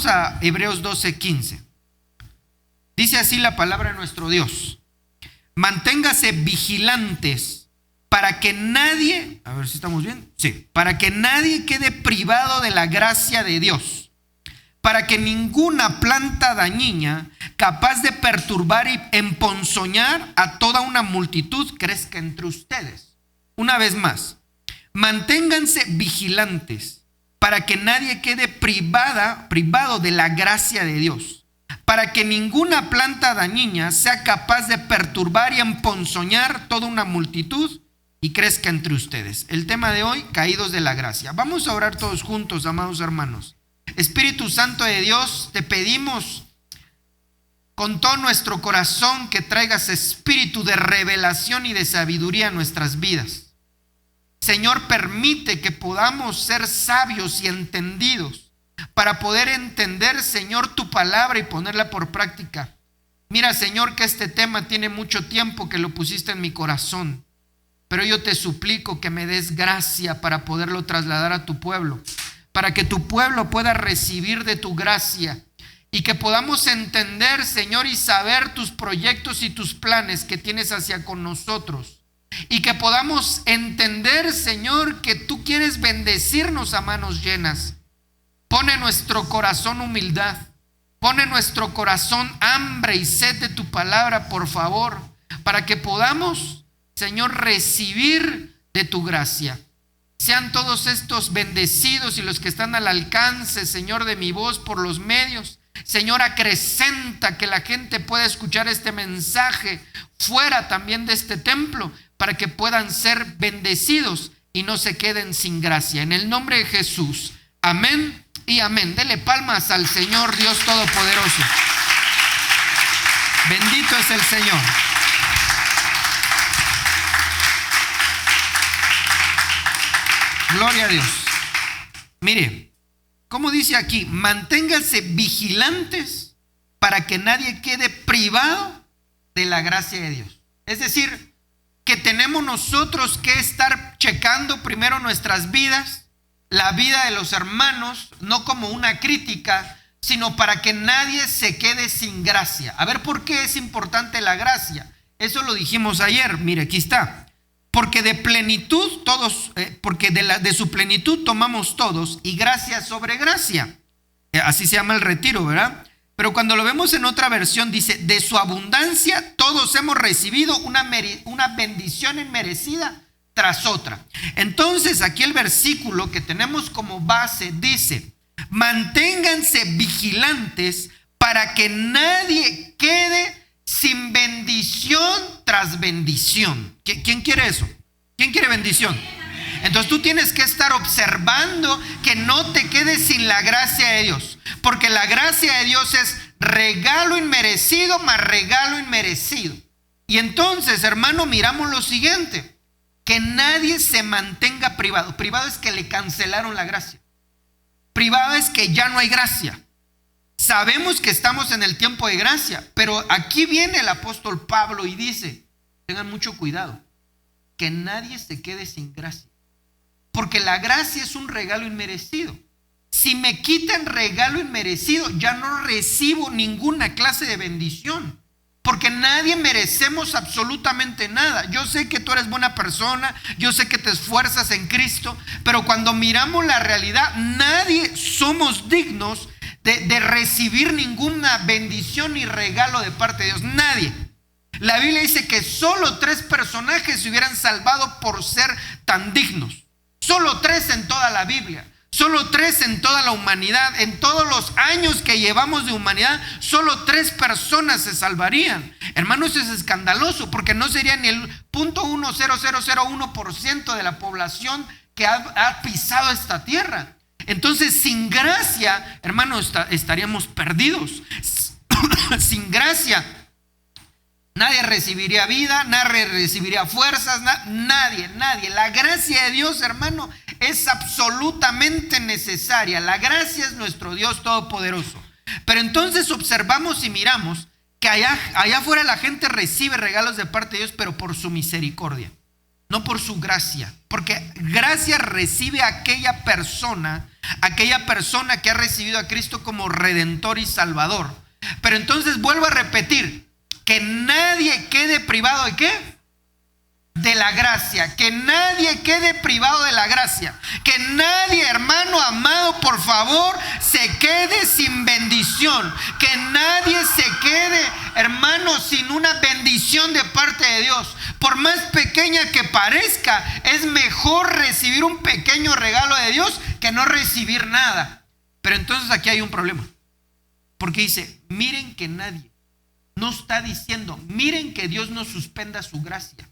A Hebreos 12:15. Dice así la palabra de nuestro Dios: manténgase vigilantes para que nadie, a ver si estamos bien, sí, para que nadie quede privado de la gracia de Dios, para que ninguna planta dañina capaz de perturbar y emponzoñar a toda una multitud crezca entre ustedes. Una vez más, manténganse vigilantes para que nadie quede privado de la gracia de Dios, para que ninguna planta dañina sea capaz de perturbar y emponzoñar toda una multitud y crezca entre ustedes. El tema de hoy: caídos de la gracia. Vamos a orar todos juntos, amados hermanos. Espíritu Santo de Dios, te pedimos con todo nuestro corazón que traigas espíritu de revelación y de sabiduría a nuestras vidas. Señor, permite que podamos ser sabios y entendidos para poder entender, Señor, tu palabra y ponerla por práctica. Mira, Señor, que este tema tiene mucho tiempo que lo pusiste en mi corazón, pero yo te suplico que me des gracia para poderlo trasladar a tu pueblo, para que tu pueblo pueda recibir de tu gracia y que podamos entender, Señor, y saber tus proyectos y tus planes que tienes hacia con nosotros. Y que podamos entender, Señor, que tú quieres bendecirnos a manos llenas. Pone en nuestro corazón humildad. Pone en nuestro corazón hambre y sed de tu palabra, por favor, para que podamos, Señor, recibir de tu gracia. Sean todos estos bendecidos y los que están al alcance, Señor, de mi voz por los medios. Señor, acrecenta que la gente pueda escuchar este mensaje fuera también de este templo, para que puedan ser bendecidos y no se queden sin gracia. En el nombre de Jesús, amén y amén. Dele palmas al Señor Dios Todopoderoso. Bendito es el Señor. Gloria a Dios. Mire, ¿cómo dice aquí? Manténganse vigilantes para que nadie quede privado de la gracia de Dios. Es decir, que tenemos nosotros que estar checando primero nuestras vidas, la vida de los hermanos, no como una crítica, sino para que nadie se quede sin gracia. A ver, ¿por qué es importante la gracia? Eso lo dijimos ayer. Mire, aquí está. Porque de plenitud todos, porque de su plenitud tomamos todos, y gracia sobre gracia. Así se llama el retiro, ¿verdad? Pero cuando lo vemos en otra versión dice: de su abundancia todos hemos recibido una bendición inmerecida tras otra. Entonces aquí el versículo que tenemos como base dice: manténganse vigilantes para que nadie quede sin bendición tras bendición. ¿Quién quiere eso? ¿Quién quiere bendición? Entonces tú tienes que estar observando que no te quedes sin la gracia de Dios, porque la gracia de Dios es regalo inmerecido más regalo inmerecido. Y entonces, hermano, miramos lo siguiente: que nadie se mantenga privado. Privado es que le cancelaron la gracia. Privado es que ya no hay gracia. Sabemos que estamos en el tiempo de gracia, pero aquí viene el apóstol Pablo y dice: tengan mucho cuidado, que nadie se quede sin gracia. Porque la gracia es un regalo inmerecido. Si me quitan regalo inmerecido, ya no recibo ninguna clase de bendición. Porque nadie merecemos absolutamente nada. Yo sé que tú eres buena persona, yo sé que te esfuerzas en Cristo, pero cuando miramos la realidad, nadie somos dignos de recibir ninguna bendición ni regalo de parte de Dios. Nadie. La Biblia dice que solo 3 personajes se hubieran salvado por ser tan dignos. Solo 3 en toda la Biblia. Solo 3 en toda la humanidad. En todos los años que llevamos de humanidad, solo 3 personas se salvarían. Hermanos, eso es escandaloso, porque no sería ni el 0.10001% de la población que ha pisado esta tierra. Entonces, sin gracia, hermanos, estaríamos perdidos. Sin gracia, nadie recibiría vida, nadie recibiría fuerzas, nadie. La gracia de Dios, hermano, es absolutamente necesaria. La gracia es nuestro Dios Todopoderoso. Pero entonces observamos y miramos que allá afuera la gente recibe regalos de parte de Dios, pero por su misericordia. no por su gracia, porque gracia recibe a aquella persona que ha recibido a Cristo como Redentor y Salvador. Pero entonces vuelvo a repetir, que nadie quede privado de ¿qué? De la gracia, que nadie quede privado de la gracia, que nadie, hermano amado, por favor, se quede sin bendición, que nadie se quede, hermano, sin una bendición de parte de Dios. Por más pequeña que parezca, es mejor recibir un pequeño regalo de Dios que no recibir nada. Pero entonces aquí hay un problema, porque dice, miren que nadie, no está diciendo, miren que Dios no suspenda su gracia,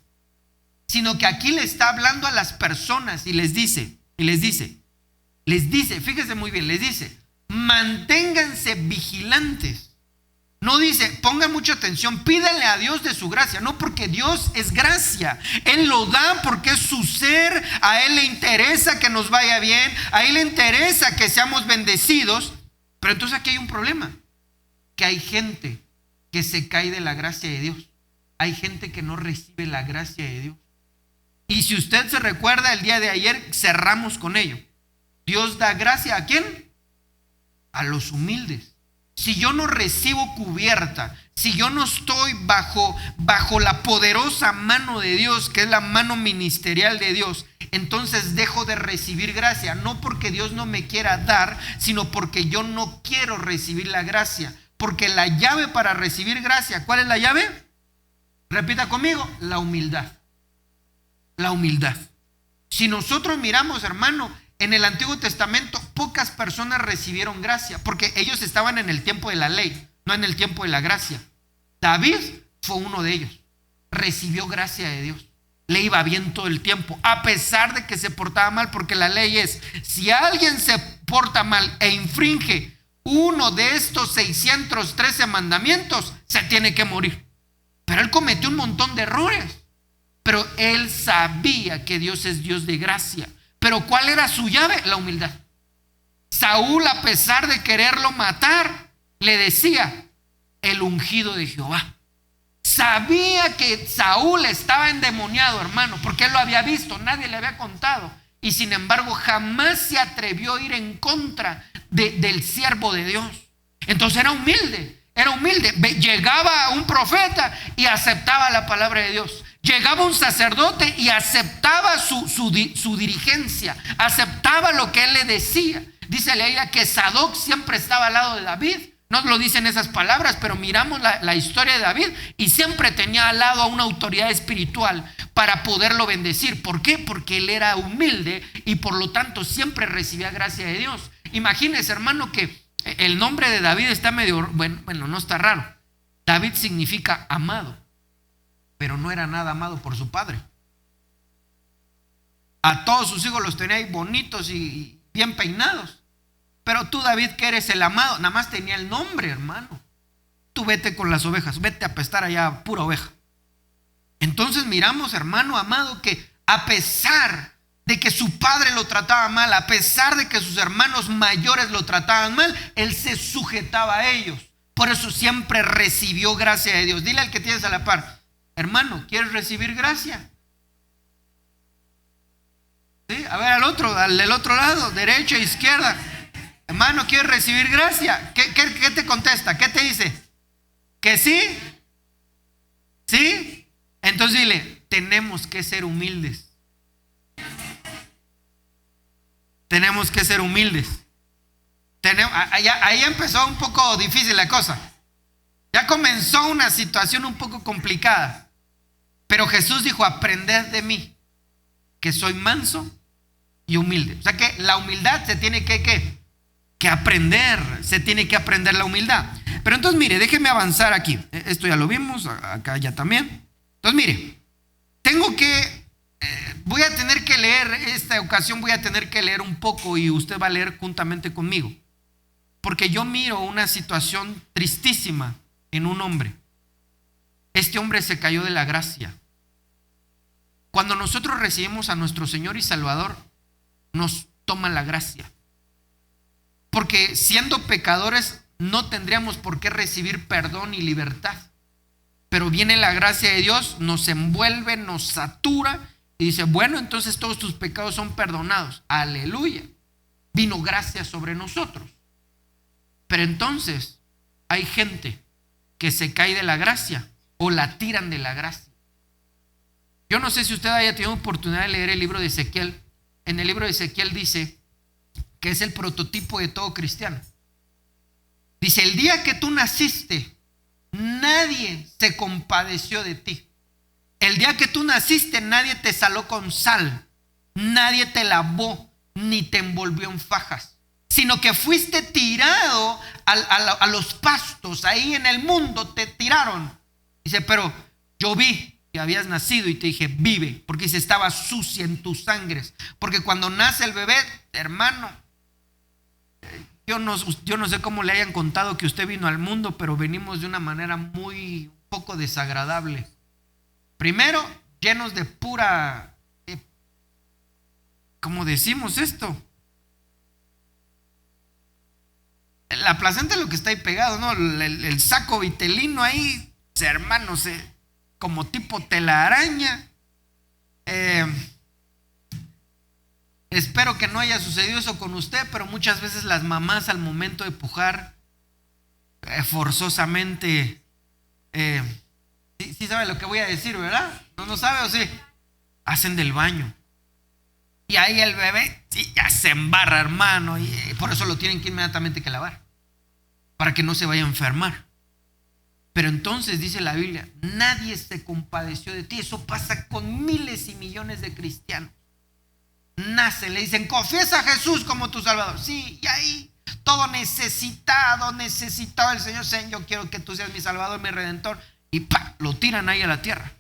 sino que aquí le está hablando a las personas y les dice, fíjese muy bien, les dice, manténganse vigilantes. No dice, pongan mucha atención, pídanle a Dios de su gracia. No, porque Dios es gracia. Él lo da porque es su ser. A Él le interesa que nos vaya bien. A Él le interesa que seamos bendecidos. Pero entonces aquí hay un problema. Que hay gente que se cae de la gracia de Dios. Hay gente que no recibe la gracia de Dios. Y si usted se recuerda, el día de ayer cerramos con ello. Dios da gracia ¿a quién? A los humildes. Si yo no recibo cubierta, si yo no estoy bajo la poderosa mano de Dios, que es la mano ministerial de Dios, entonces dejo de recibir gracia. No porque Dios no me quiera dar, sino porque yo no quiero recibir la gracia. Porque la llave para recibir gracia, ¿cuál es la llave? Repita conmigo, la humildad. La humildad. Si nosotros miramos, hermano, en el Antiguo Testamento pocas personas recibieron gracia, porque ellos estaban en el tiempo de la ley, no en el tiempo de la gracia. David fue uno de ellos. Recibió gracia de Dios. Le iba bien todo el tiempo, a pesar de que se portaba mal, porque la ley es, si alguien se porta mal e infringe uno de estos 613 mandamientos, se tiene que morir. Pero él cometió un montón de errores. Pero él sabía que Dios es Dios de gracia. Pero ¿cuál era su llave? La humildad. Saúl, a pesar de quererlo matar, le decía, el ungido de Jehová. Sabía que Saúl estaba endemoniado, hermano, porque él lo había visto, nadie le había contado. Y sin embargo, jamás se atrevió a ir en contra del siervo de Dios. Entonces era humilde. Llegaba un profeta y aceptaba la palabra de Dios. Llegaba un sacerdote y aceptaba su dirigencia, aceptaba lo que él le decía. Dice la Biblia que Sadoc siempre estaba al lado de David. No lo dicen esas palabras, pero miramos la historia de David y siempre tenía al lado a una autoridad espiritual para poderlo bendecir. ¿Por qué? Porque él era humilde y por lo tanto siempre recibía gracia de Dios. Imagínese, hermano, que el nombre de David está medio, bueno, no está raro. David significa amado, pero no era nada amado por su padre. A todos sus hijos los tenía ahí bonitos y bien peinados. Pero tú, David, que eres el amado, nada más tenía el nombre, hermano. Tú vete con las ovejas, vete a pestar allá pura oveja. Entonces miramos, hermano amado, que a pesar de que su padre lo trataba mal, a pesar de que sus hermanos mayores lo trataban mal, él se sujetaba a ellos. Por eso siempre recibió gracia de Dios. Dile al que tienes a la par, hermano, ¿quieres recibir gracia? ¿Sí? A ver, al del otro lado, derecha e izquierda. Hermano, ¿quieres recibir gracia? ¿Qué te contesta? ¿Qué te dice? ¿Que sí? ¿Sí? Entonces dile, tenemos que ser humildes. Tenemos que ser humildes. Ahí empezó un poco difícil la cosa. Ya comenzó una situación un poco complicada. Pero Jesús dijo, aprended de mí, que soy manso y humilde. O sea que la humildad se tiene que aprender. Se tiene que aprender la humildad. Pero entonces mire, déjeme avanzar aquí. Esto ya lo vimos, acá ya también. Entonces mire, voy a tener que leer, esta ocasión voy a tener que leer un poco y usted va a leer juntamente conmigo. Porque yo miro una situación tristísima en un hombre. Este hombre se cayó de la gracia. Cuando nosotros recibimos a nuestro Señor y Salvador, nos toma la gracia. Porque siendo pecadores no tendríamos por qué recibir perdón y libertad. Pero viene la gracia de Dios, nos envuelve, nos satura y dice, bueno, entonces todos tus pecados son perdonados. Aleluya. Vino gracia sobre nosotros. Pero entonces hay gente que se cae de la gracia o la tiran de la gracia. Yo no sé si usted haya tenido oportunidad de leer el libro de Ezequiel. En el libro de Ezequiel dice que es el prototipo de todo cristiano. Dice, el día que tú naciste, nadie se compadeció de ti. El día que tú naciste, nadie te saló con sal, nadie te lavó, ni te envolvió en fajas, sino que fuiste tirado a los pastos, ahí en el mundo te tiraron. Dice, pero yo vi que habías nacido y te dije, vive, porque dice, estaba sucia en tus sangres. Porque cuando nace el bebé, hermano, yo no sé cómo le hayan contado que usted vino al mundo, pero venimos de una manera muy poco desagradable. Primero, llenos de pura, ¿cómo decimos esto? La placenta es lo que está ahí pegado, ¿no? El saco vitelino ahí, hermanos, como tipo telaraña. Espero que no haya sucedido eso con usted, pero muchas veces las mamás al momento de pujar forzosamente, sí sabe lo que voy a decir, ¿verdad? ¿No sabe o sí? Hacen del baño. Y ahí el bebé sí, ya se embarra, hermano, y por eso lo tienen que inmediatamente que lavar, para que no se vaya a enfermar. Pero entonces dice la Biblia, nadie se compadeció de ti. Eso pasa con miles y millones de cristianos. Nace, le dicen, confiesa a Jesús como tu Salvador. Sí, y ahí todo necesitado del Señor. Señor, yo quiero que tú seas mi Salvador, mi Redentor. Y ¡pam!, lo tiran ahí a la tierra.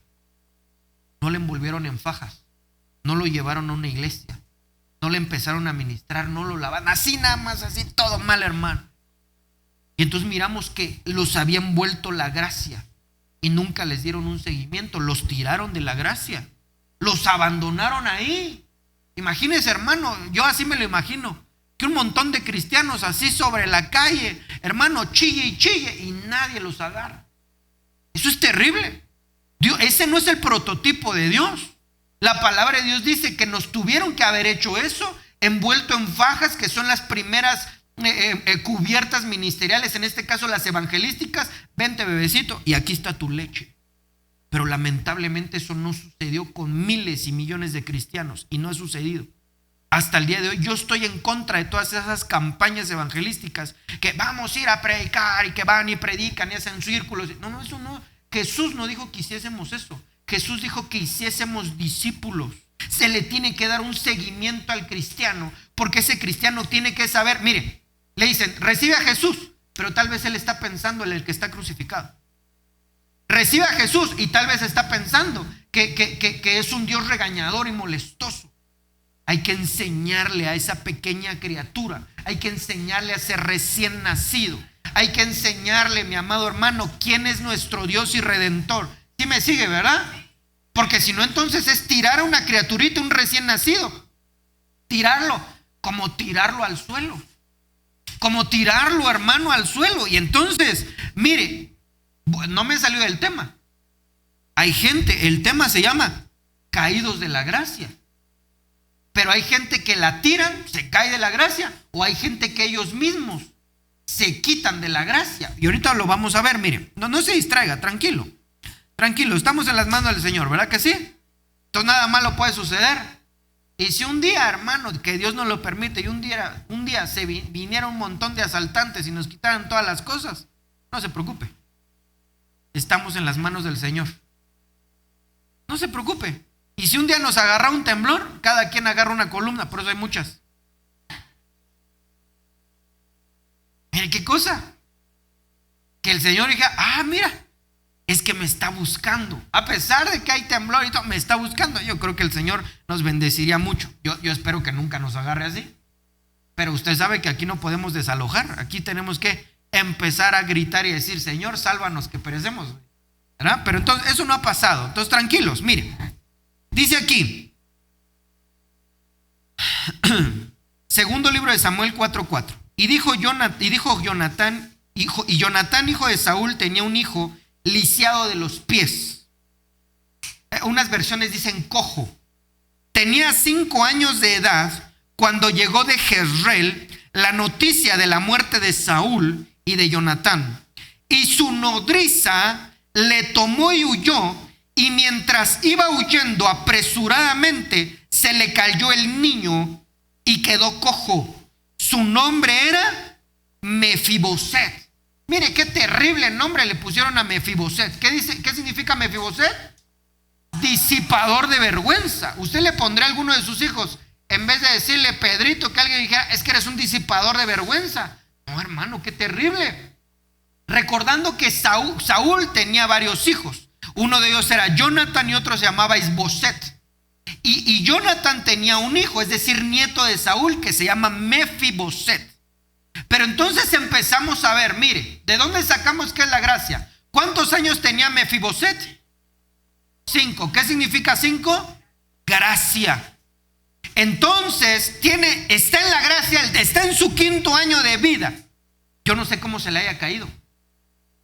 No le envolvieron en fajas, no lo llevaron a una iglesia, no le empezaron a ministrar, no lo lavaron, así nada más, así todo mal, hermano. Y entonces miramos que los había envuelto la gracia y nunca les dieron un seguimiento, los tiraron de la gracia, los abandonaron ahí. Imagínese, hermano, yo así me lo imagino, que un montón de cristianos así sobre la calle, hermano, chille y chille, y nadie los agarra. Eso es terrible. Dios, ese no es el prototipo de Dios. La palabra de Dios dice que nos tuvieron que haber hecho eso, envuelto en fajas, que son las primeras cubiertas ministeriales, en este caso las evangelísticas. Vente, bebecito, y aquí está tu leche. Pero lamentablemente eso no sucedió con miles y millones de cristianos, y no ha sucedido hasta el día de hoy. Yo estoy en contra de todas esas campañas evangelísticas que vamos a ir a predicar y que van y predican y hacen círculos. No, eso no. Jesús no dijo que hiciésemos eso. Jesús dijo que hiciésemos discípulos. Se le tiene que dar un seguimiento al cristiano, porque ese cristiano tiene que saber. Mire, le dicen, recibe a Jesús, pero tal vez él está pensando en el que está crucificado. Recibe a Jesús y tal vez está pensando que es un Dios regañador y molestoso. Hay que enseñarle a esa pequeña criatura, hay que enseñarle a ser recién nacido, hay que enseñarle, mi amado hermano, quién es nuestro Dios y Redentor. ¿Sí me sigue, verdad? Porque si no, entonces es tirar a una criaturita, un recién nacido, tirarlo, como tirarlo al suelo, como tirarlo, hermano, al suelo. Y entonces, mire, no me salió del tema. Hay gente, el tema se llama caídos de la gracia. Pero hay gente que la tiran, se cae de la gracia, o hay gente que ellos mismos se quitan de la gracia. Y ahorita lo vamos a ver, mire, no se distraiga, tranquilo, estamos en las manos del Señor, ¿verdad que sí? Entonces nada malo puede suceder. Y si un día, hermano, que Dios nos lo permite, y un día se viniera un montón de asaltantes y nos quitaran todas las cosas, no se preocupe, estamos en las manos del Señor. No se preocupe. Y si un día nos agarra un temblor, cada quien agarra una columna, por eso hay muchas. Mire qué cosa. Que el Señor diga, mira, es que me está buscando. A pesar de que hay temblor y todo, me está buscando. Yo creo que el Señor nos bendeciría mucho. Yo espero que nunca nos agarre así. Pero usted sabe que aquí no podemos desalojar. Aquí tenemos que empezar a gritar y decir, Señor, sálvanos que perecemos, ¿verdad? Pero entonces eso no ha pasado. Entonces tranquilos, mire. Dice aquí, segundo libro de Samuel 4:4. Y dijo Jonatán, hijo de Saúl, tenía un hijo lisiado de los pies. Unas versiones dicen cojo. tenía 5 años de edad cuando llegó de Jezreel la noticia de la muerte de Saúl y de Jonatán. Y su nodriza le tomó y huyó, y mientras iba huyendo apresuradamente, se le cayó el niño y quedó cojo. Su nombre era Mefiboset. Mire qué terrible nombre le pusieron a Mefiboset. ¿Qué significa Mefiboset? Disipador de vergüenza. Usted le pondrá a alguno de sus hijos, en vez de decirle Pedrito, que alguien dijera, es que eres un disipador de vergüenza. No, hermano, qué terrible. Recordando que Saúl tenía varios hijos. Uno de ellos era Jonatán y otro se llamaba Isboset. Y Jonatán tenía un hijo, es decir, nieto de Saúl, que se llama Mefiboset. Pero entonces empezamos a ver, mire, ¿de dónde sacamos qué es la gracia? ¿Cuántos años tenía Mefiboset? 5. ¿Qué significa 5? Gracia. Entonces está en la gracia, está en su 5.º año de vida. Yo no sé cómo se le haya caído,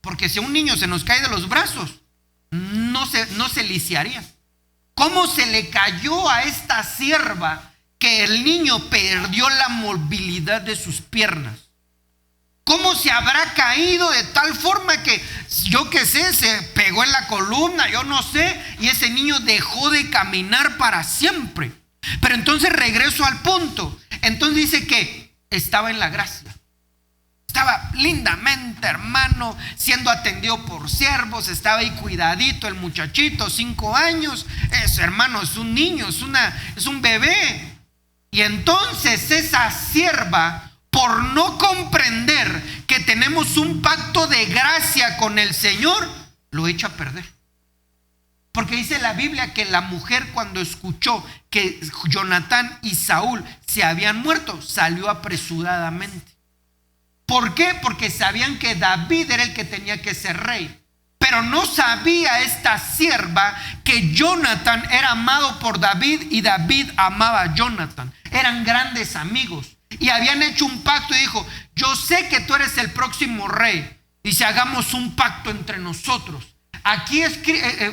porque si a un niño se nos cae de los brazos, no se lisiaría. ¿Cómo se le cayó a esta sierva que el niño perdió la movilidad de sus piernas? ¿Cómo se habrá caído de tal forma que, yo qué sé, se pegó en la columna, yo no sé, y ese niño dejó de caminar para siempre? Pero entonces regreso al punto. Entonces dice que estaba en la gracia. Estaba lindamente, hermano, siendo atendido por siervos, estaba ahí cuidadito el muchachito, 5 años. Hermano, es un niño, es un bebé. Y entonces esa sierva, por no comprender que tenemos un pacto de gracia con el Señor, lo echa a perder. Porque dice la Biblia que la mujer, cuando escuchó que Jonatán y Saúl se habían muerto, salió apresuradamente. ¿Por qué? Porque sabían que David era el que tenía que ser rey. Pero no sabía esta sierva que Jonatán era amado por David y David amaba a Jonatán. Eran grandes amigos y habían hecho un pacto y dijo, yo sé que tú eres el próximo rey y si hagamos un pacto entre nosotros. Aquí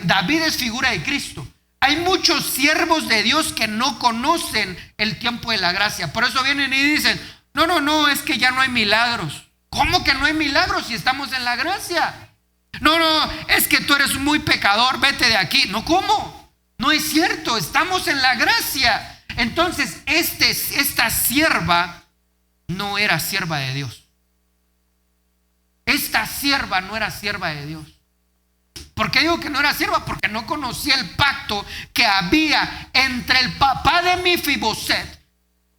David es figura de Cristo. Hay muchos siervos de Dios que no conocen el tiempo de la gracia. Por eso vienen y dicen, no, es que ya no hay milagros. ¿Cómo que no hay milagros si estamos en la gracia? No, es que tú eres muy pecador, vete de aquí. No, ¿cómo? No es cierto, estamos en la gracia. Entonces, esta sierva no era sierva de Dios. Esta sierva no era sierva de Dios. ¿Por qué digo que no era sierva? Porque no conocía el pacto que había entre el papá de Mefiboset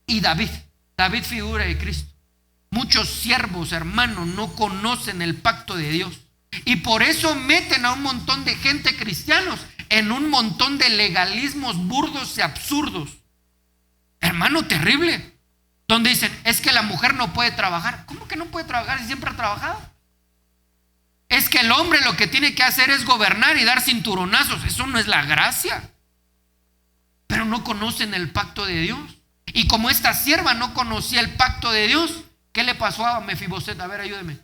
y David. David, figura de Cristo. Muchos siervos, hermanos, no conocen el pacto de Dios. Y por eso meten a un montón de gente cristianos en un montón de legalismos burdos y absurdos. Hermano, terrible. Donde dicen, es que la mujer no puede trabajar. ¿Cómo que no puede trabajar si siempre ha trabajado? Es que el hombre lo que tiene que hacer es gobernar y dar cinturonazos. Eso no es la gracia. Pero no conocen el pacto de Dios. Y como esta sierva no conocía el pacto de Dios, ¿qué le pasó a Mefiboset? A ver, ayúdeme.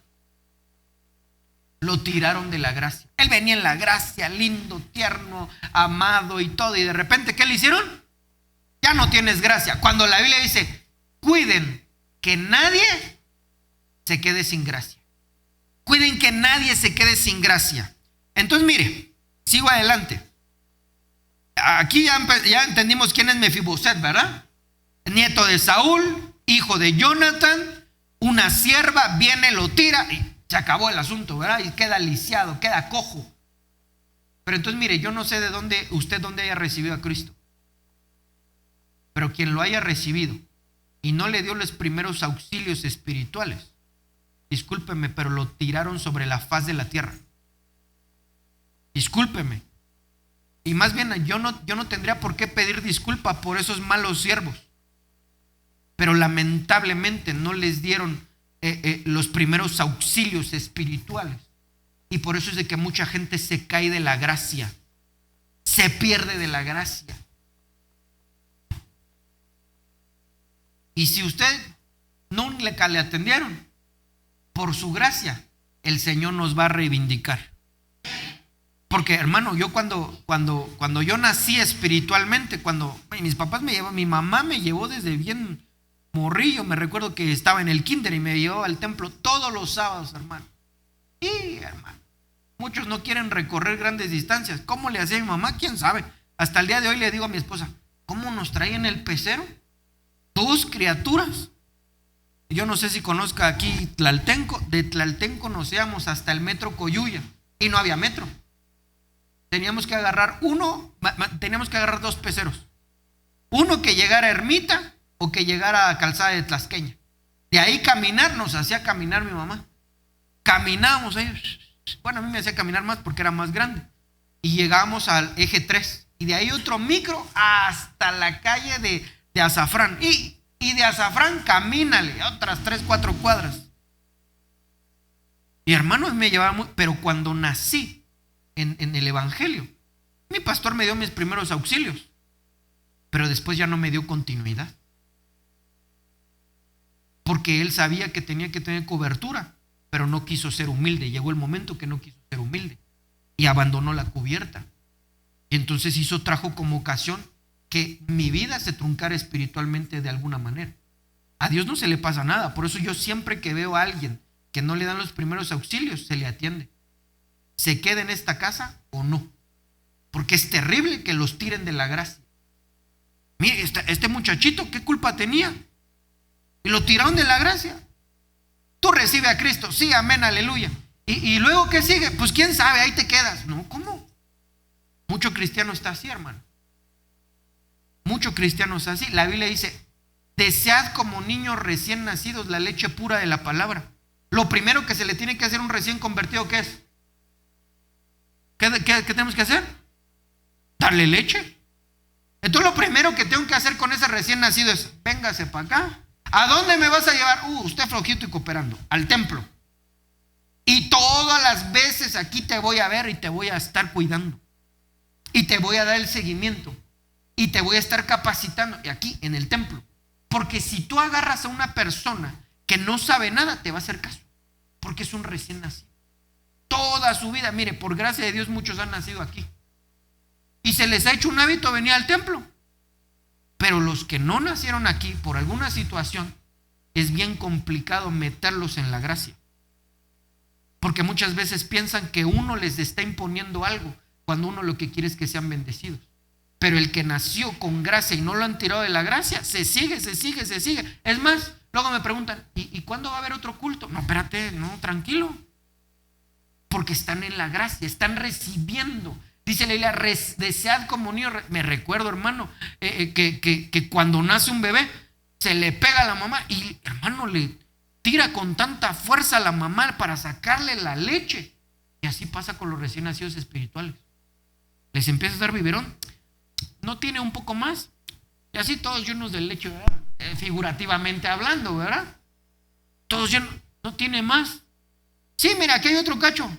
Lo tiraron de la gracia. Él venía en la gracia, lindo, tierno, amado y todo. Y de repente, ¿qué le hicieron? Ya no tienes gracia. Cuando la Biblia dice, cuiden que nadie se quede sin gracia. Cuiden que nadie se quede sin gracia. Entonces, mire, sigo adelante. Aquí ya entendimos quién es Mefiboset, ¿verdad? Nieto de Saúl, hijo de Jonatán, una sierva, viene, lo tira y se acabó el asunto, ¿verdad? Y queda lisiado, queda cojo. Pero entonces, mire, yo no sé de dónde haya recibido a Cristo. Pero quien lo haya recibido y no le dio los primeros auxilios espirituales, discúlpeme, pero lo tiraron sobre la faz de la tierra. Discúlpeme. Y más bien yo no tendría por qué pedir disculpa por esos malos siervos. Pero lamentablemente no les dieron los primeros auxilios espirituales. Y por eso es de que mucha gente se cae de la gracia. Se pierde de la gracia. Y si usted no le atendieron, por su gracia, el Señor nos va a reivindicar. Porque, hermano, yo cuando yo nací espiritualmente, cuando mis papás mi mamá me llevó desde bien morrillo, me recuerdo que estaba en el kinder y me llevaba al templo todos los sábados, hermano. Y, hermano, muchos no quieren recorrer grandes distancias. ¿Cómo le hacía mi mamá? ¿Quién sabe? Hasta el día de hoy le digo a mi esposa, ¿cómo nos traen el pecero? 2 criaturas. Yo no sé si conozca aquí Tlaltenco. De Tlaltenco nos íbamos hasta el metro Coyuya y no había metro. Teníamos que agarrar 2 peceros. Uno que llegara a Ermita o que llegara a Calzada de Tlasqueña. De ahí caminar, nos hacía caminar mi mamá. Caminábamos ahí. Bueno, a mí me hacía caminar más porque era más grande. Y llegábamos al eje 3. Y de ahí otro micro hasta la calle de Azafrán. Y de Azafrán camínale otras 3-4 cuadras. Y hermanos, me llevaba muy... Pero cuando nací en el evangelio, mi pastor me dio mis primeros auxilios. Pero después ya no me dio continuidad. Porque él sabía que tenía que tener cobertura, pero no quiso ser humilde. Llegó el momento que no quiso ser humilde y abandonó la cubierta. Y entonces trajo como ocasión que mi vida se truncara espiritualmente de alguna manera. A Dios no se le pasa nada. Por eso yo siempre que veo a alguien que no le dan los primeros auxilios, se le atiende. ¿Se queda en esta casa o no? Porque es terrible que los tiren de la gracia. Mire, este muchachito, ¿qué culpa tenía? Y lo tiraron de la gracia. Tú recibes a Cristo, sí, amén, aleluya. ¿Y luego qué sigue? Pues quién sabe, ahí te quedas. No, ¿cómo? Mucho cristiano está así, hermano. Mucho cristiano está así. La Biblia dice, desead como niños recién nacidos la leche pura de la palabra. Lo primero que se le tiene que hacer a un recién convertido, ¿qué es? ¿Qué tenemos que hacer? Darle leche. Entonces lo primero que tengo que hacer con ese recién nacido es, véngase para acá. ¿A dónde me vas a llevar? Usted flojito y cooperando. Al templo. Y todas las veces aquí te voy a ver y te voy a estar cuidando. Y te voy a dar el seguimiento. Y te voy a estar capacitando. Y aquí en el templo. Porque si tú agarras a una persona que no sabe nada, te va a hacer caso. Porque es un recién nacido. Toda su vida, mire, por gracia de Dios muchos han nacido aquí. Y se les ha hecho un hábito venir al templo. Pero los que no nacieron aquí por alguna situación, es bien complicado meterlos en la gracia. Porque muchas veces piensan que uno les está imponiendo algo, cuando uno lo que quiere es que sean bendecidos. Pero el que nació con gracia y no lo han tirado de la gracia, se sigue. Es más, luego me preguntan, ¿y cuándo va a haber otro culto? No, espérate, no, tranquilo. Porque están en la gracia, están recibiendo. Dice la Biblia, desead como niños. Me recuerdo, hermano, que cuando nace un bebé, se le pega a la mamá y, hermano, le tira con tanta fuerza a la mamá para sacarle la leche. Y así pasa con los recién nacidos espirituales. Les empieza a dar biberón. ¿No tiene un poco más? Y así todos llenos de leche, ¿verdad? Figurativamente hablando, ¿verdad? Todos llenos. ¿No tiene más? Sí, mira, aquí hay otro cacho.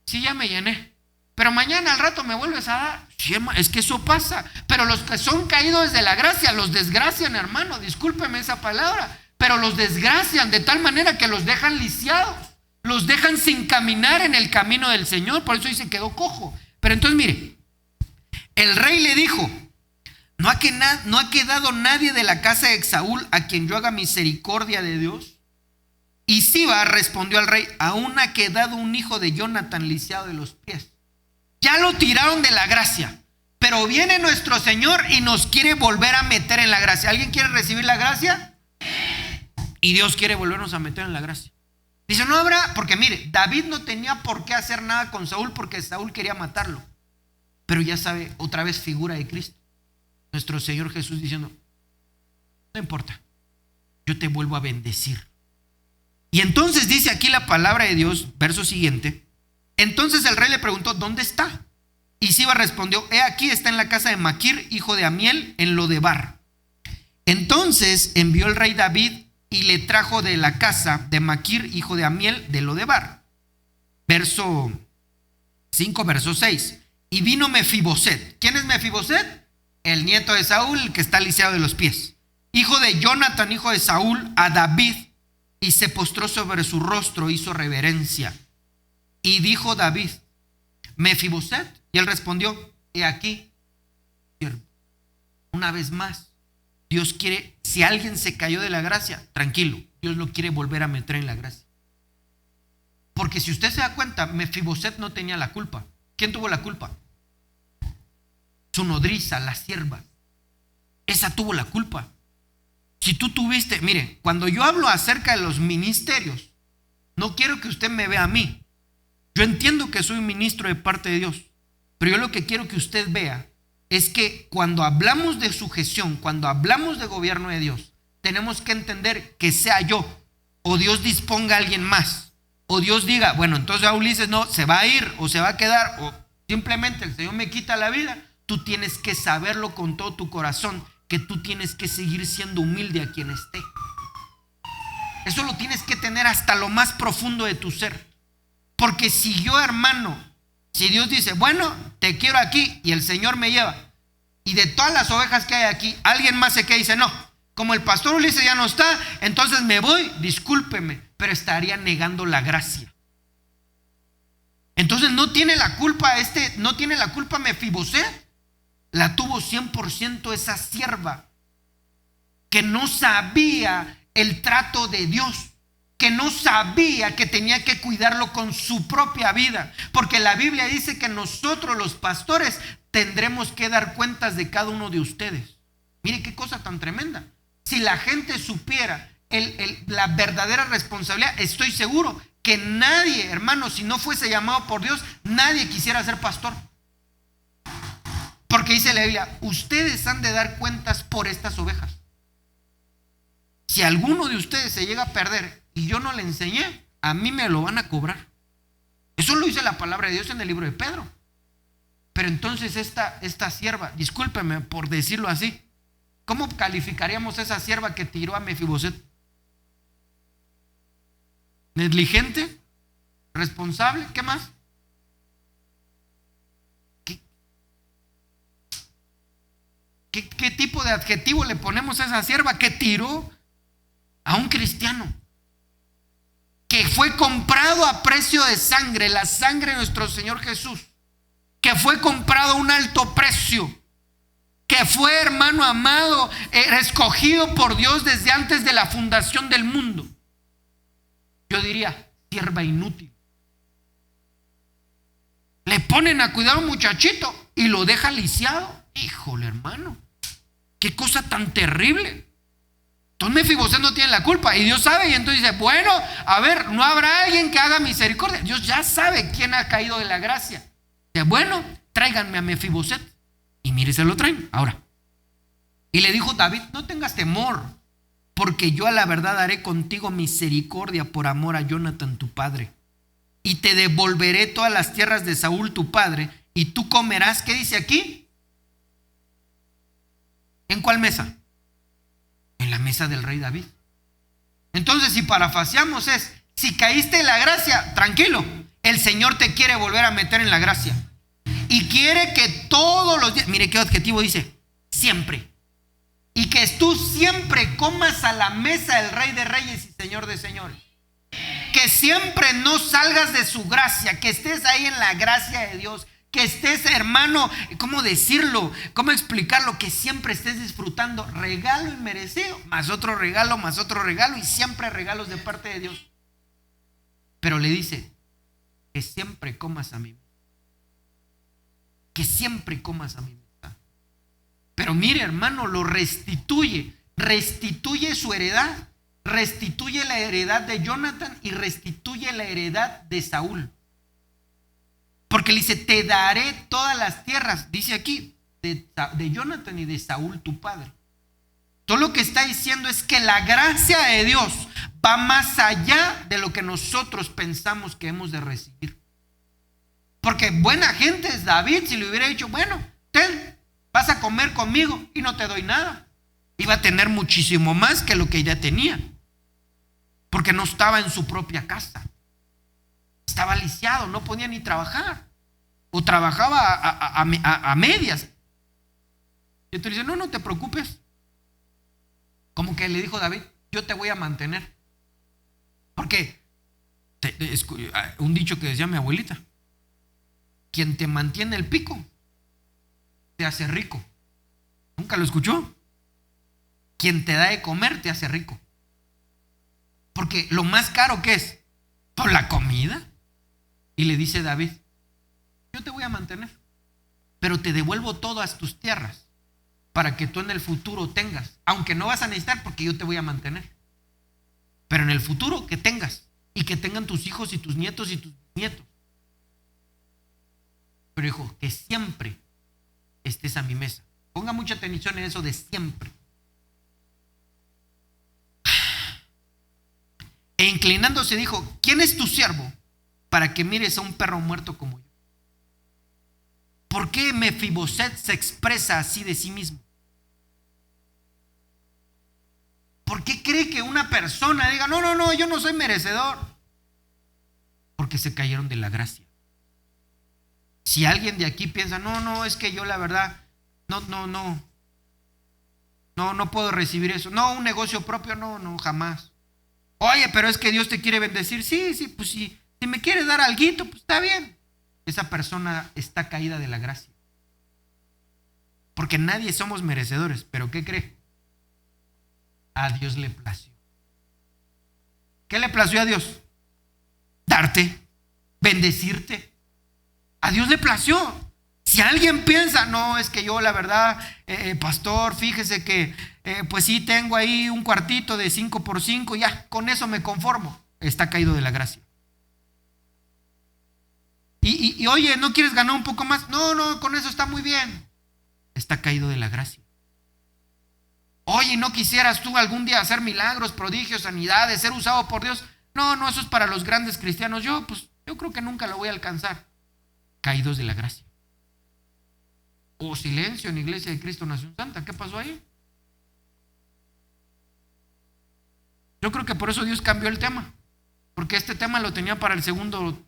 Sí, ya me llené. Pero mañana al rato me vuelves a dar. Sí, es que eso pasa. Pero los que son caídos de la gracia los desgracian, hermano. Discúlpeme esa palabra. Pero los desgracian de tal manera que los dejan lisiados. Los dejan sin caminar en el camino del Señor. Por eso dice quedó cojo. Pero entonces mire, el rey le dijo, ¿no ha quedado nadie de la casa de Exaúl a quien yo haga misericordia de Dios? Y Siba respondió al rey, aún ha quedado un hijo de Jonathan lisiado de los pies. Ya lo tiraron de la gracia, pero viene nuestro Señor y nos quiere volver a meter en la gracia. ¿Alguien quiere recibir la gracia? Y Dios quiere volvernos a meter en la gracia. Dice, no habrá, porque mire, David no tenía por qué hacer nada con Saúl porque Saúl quería matarlo. Pero ya sabe, otra vez figura de Cristo. Nuestro Señor Jesús diciendo, no importa, yo te vuelvo a bendecir. Y entonces dice aquí la palabra de Dios, verso siguiente. Entonces el rey le preguntó, ¿dónde está? Y Siba respondió, he aquí, está en la casa de Maquir, hijo de Amiel, en Lodebar. Entonces envió el rey David y le trajo de la casa de Maquir, hijo de Amiel, de Lodebar. Verso 5, verso 6. Y vino Mefiboset. ¿Quién es Mefiboset? El nieto de Saúl, el que está lisiado de los pies. Hijo de Jonathan, hijo de Saúl, a David. Y se postró sobre su rostro, hizo reverencia. Y dijo David, Mefiboset. Y él respondió, he aquí, siervo. Una vez más, Dios quiere, si alguien se cayó de la gracia, tranquilo, Dios lo quiere volver a meter en la gracia. Porque si usted se da cuenta, Mefiboset no tenía la culpa. ¿Quién tuvo la culpa? Su nodriza, la sierva. Esa tuvo la culpa. Si tú tuviste, mire, cuando yo hablo acerca de los ministerios, no quiero que usted me vea a mí. Yo entiendo que soy un ministro de parte de Dios, pero yo lo que quiero que usted vea es que cuando hablamos de sujeción, cuando hablamos de gobierno de Dios, tenemos que entender que sea yo, o Dios disponga a alguien más, o Dios diga, bueno, entonces a Ulises no, se va a ir, o se va a quedar, o simplemente el Señor me quita la vida. Tú tienes que saberlo con todo tu corazón, que tú tienes que seguir siendo humilde a quien esté. Eso lo tienes que tener hasta lo más profundo de tu ser. Porque si yo, hermano, si Dios dice, bueno, te quiero aquí y el Señor me lleva, y de todas las ovejas que hay aquí, alguien más se queda y dice, no, como el pastor Ulises ya no está, entonces me voy, discúlpeme, pero estaría negando la gracia. Entonces no tiene la culpa no tiene la culpa Mefiboset, la tuvo 100% esa sierva que no sabía el trato de Dios, que no sabía que tenía que cuidarlo con su propia vida, porque la Biblia dice que nosotros los pastores tendremos que dar cuentas de cada uno de ustedes. Mire qué cosa tan tremenda. Si la gente supiera la verdadera responsabilidad, estoy seguro que nadie, hermano, si no fuese llamado por Dios, nadie quisiera ser pastor. Porque dice la Biblia, ustedes han de dar cuentas por estas ovejas. Si alguno de ustedes se llega a perder y yo no le enseñé, a mí me lo van a cobrar. Eso lo dice la palabra de Dios en el libro de Pedro. Pero entonces esta sierva, discúlpeme por decirlo así, ¿cómo calificaríamos a esa sierva que tiró a Mefiboset? ¿Negligente? ¿Responsable? ¿Qué más? ¿Qué tipo de adjetivo le ponemos a esa sierva que tiró a un cristiano? Que fue comprado a precio de sangre, la sangre de nuestro Señor Jesús. Que fue comprado a un alto precio. Que fue, hermano amado, escogido por Dios desde antes de la fundación del mundo. Yo diría, sierva inútil. Le ponen a cuidar a un muchachito y lo deja lisiado. Híjole, hermano, qué cosa tan terrible. Entonces Mefiboset no tiene la culpa y Dios sabe, y entonces dice, bueno, a ver, no habrá alguien que haga misericordia. Dios ya sabe quién ha caído de la gracia. Dice, bueno, tráiganme a Mefiboset. Y mire, se lo traen. Ahora, y le dijo David, no tengas temor, porque yo a la verdad haré contigo misericordia por amor a Jonathan tu padre, y te devolveré todas las tierras de Saúl tu padre, y tú comerás, ¿qué dice aquí? ¿En cuál mesa? En la mesa del rey David. Entonces, si parafaseamos es, si caíste en la gracia, tranquilo, el Señor te quiere volver a meter en la gracia. Y quiere que todos los días, mire qué adjetivo dice, siempre. Y que tú siempre comas a la mesa del Rey de Reyes y Señor de Señores. Que siempre no salgas de su gracia, que estés ahí en la gracia de Dios. Que estés, hermano, ¿cómo decirlo? ¿Cómo explicarlo? Que siempre estés disfrutando regalo inmerecido, más otro regalo, y siempre regalos de parte de Dios. Pero le dice, que siempre comas a mí. Que siempre comas a mí. Pero mire, hermano, lo restituye su heredad, restituye la heredad de Jonathan y restituye la heredad de Saúl. Porque le dice, te daré todas las tierras, dice aquí, de Jonathan y de Saúl tu padre. Todo lo que está diciendo es que la gracia de Dios va más allá de lo que nosotros pensamos que hemos de recibir. Porque buena gente es David, si le hubiera dicho, bueno, vas a comer conmigo y no te doy nada. Iba a tener muchísimo más que lo que ella tenía. Porque no estaba en su propia casa. Estaba lisiado, no podía ni trabajar. O trabajaba a medias. Y entonces dice, no te preocupes. Como que le dijo David, yo te voy a mantener. Porque un dicho que decía mi abuelita, quien te mantiene el pico te hace rico. ¿Nunca lo escuchó? Quien te da de comer te hace rico. Porque lo más caro que es, por la comida. Y le dice David, yo te voy a mantener, pero te devuelvo todas tus tierras para que tú en el futuro tengas, aunque no vas a necesitar porque yo te voy a mantener, pero en el futuro que tengas y que tengan tus hijos y tus nietos y tus nietos. Pero hijo, que siempre estés a mi mesa. Ponga mucha atención en eso de siempre. E inclinándose dijo, ¿quién es tu siervo para que mires a un perro muerto como yo? ¿Por qué Mefiboset se expresa así de sí mismo? ¿Por qué cree que una persona diga, no, yo no soy merecedor? Porque se cayeron de la gracia. Si alguien de aquí piensa, no, es que yo la verdad, no puedo recibir eso. No, un negocio propio, no, jamás. Oye, pero es que Dios te quiere bendecir. Sí, pues si me quiere dar alguito, pues está bien. Esa persona está caída de la gracia. Porque nadie somos merecedores. ¿Pero qué cree? A Dios le plació. ¿Qué le plació a Dios? Darte, bendecirte. A Dios le plació. Si alguien piensa, no, es que yo la verdad, pastor, fíjese que pues sí tengo ahí un cuartito de 5x5, ya, con eso me conformo. Está caído de la gracia. Y oye, ¿no quieres ganar un poco más? No, con eso está muy bien. Está caído de la gracia. Oye, ¿no quisieras tú algún día hacer milagros, prodigios, sanidades, ser usado por Dios? No, eso es para los grandes cristianos. Yo creo que nunca lo voy a alcanzar. Caídos de la gracia. O silencio en Iglesia de Cristo Nación Santa. ¿Qué pasó ahí? Yo creo que por eso Dios cambió el tema. Porque este tema lo tenía para el segundo,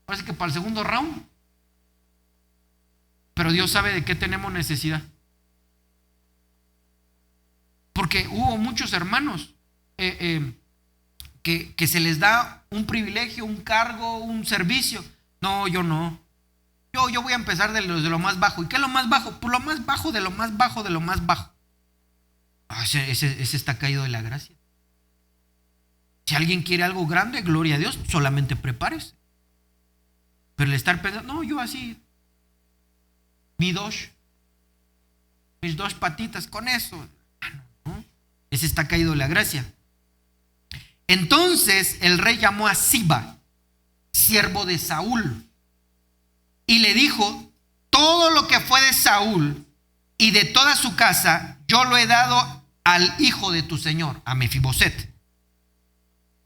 parece que para el segundo round. Pero Dios sabe de qué tenemos necesidad. Porque hubo muchos hermanos que se les da un privilegio, un cargo, un servicio. No, yo no. Yo voy a empezar de lo más bajo. ¿Y qué es lo más bajo? Pues lo más bajo de lo más bajo de lo más bajo. Ese está caído de la gracia. Si alguien quiere algo grande, gloria a Dios, solamente prepárese. Pero el estar pensando, no, yo así, mis dos patitas, con eso. ¿No? Ese está caído de la gracia. Entonces el rey llamó a Siba, siervo de Saúl, y le dijo, todo lo que fue de Saúl y de toda su casa, yo lo he dado al hijo de tu señor, a Mefiboset.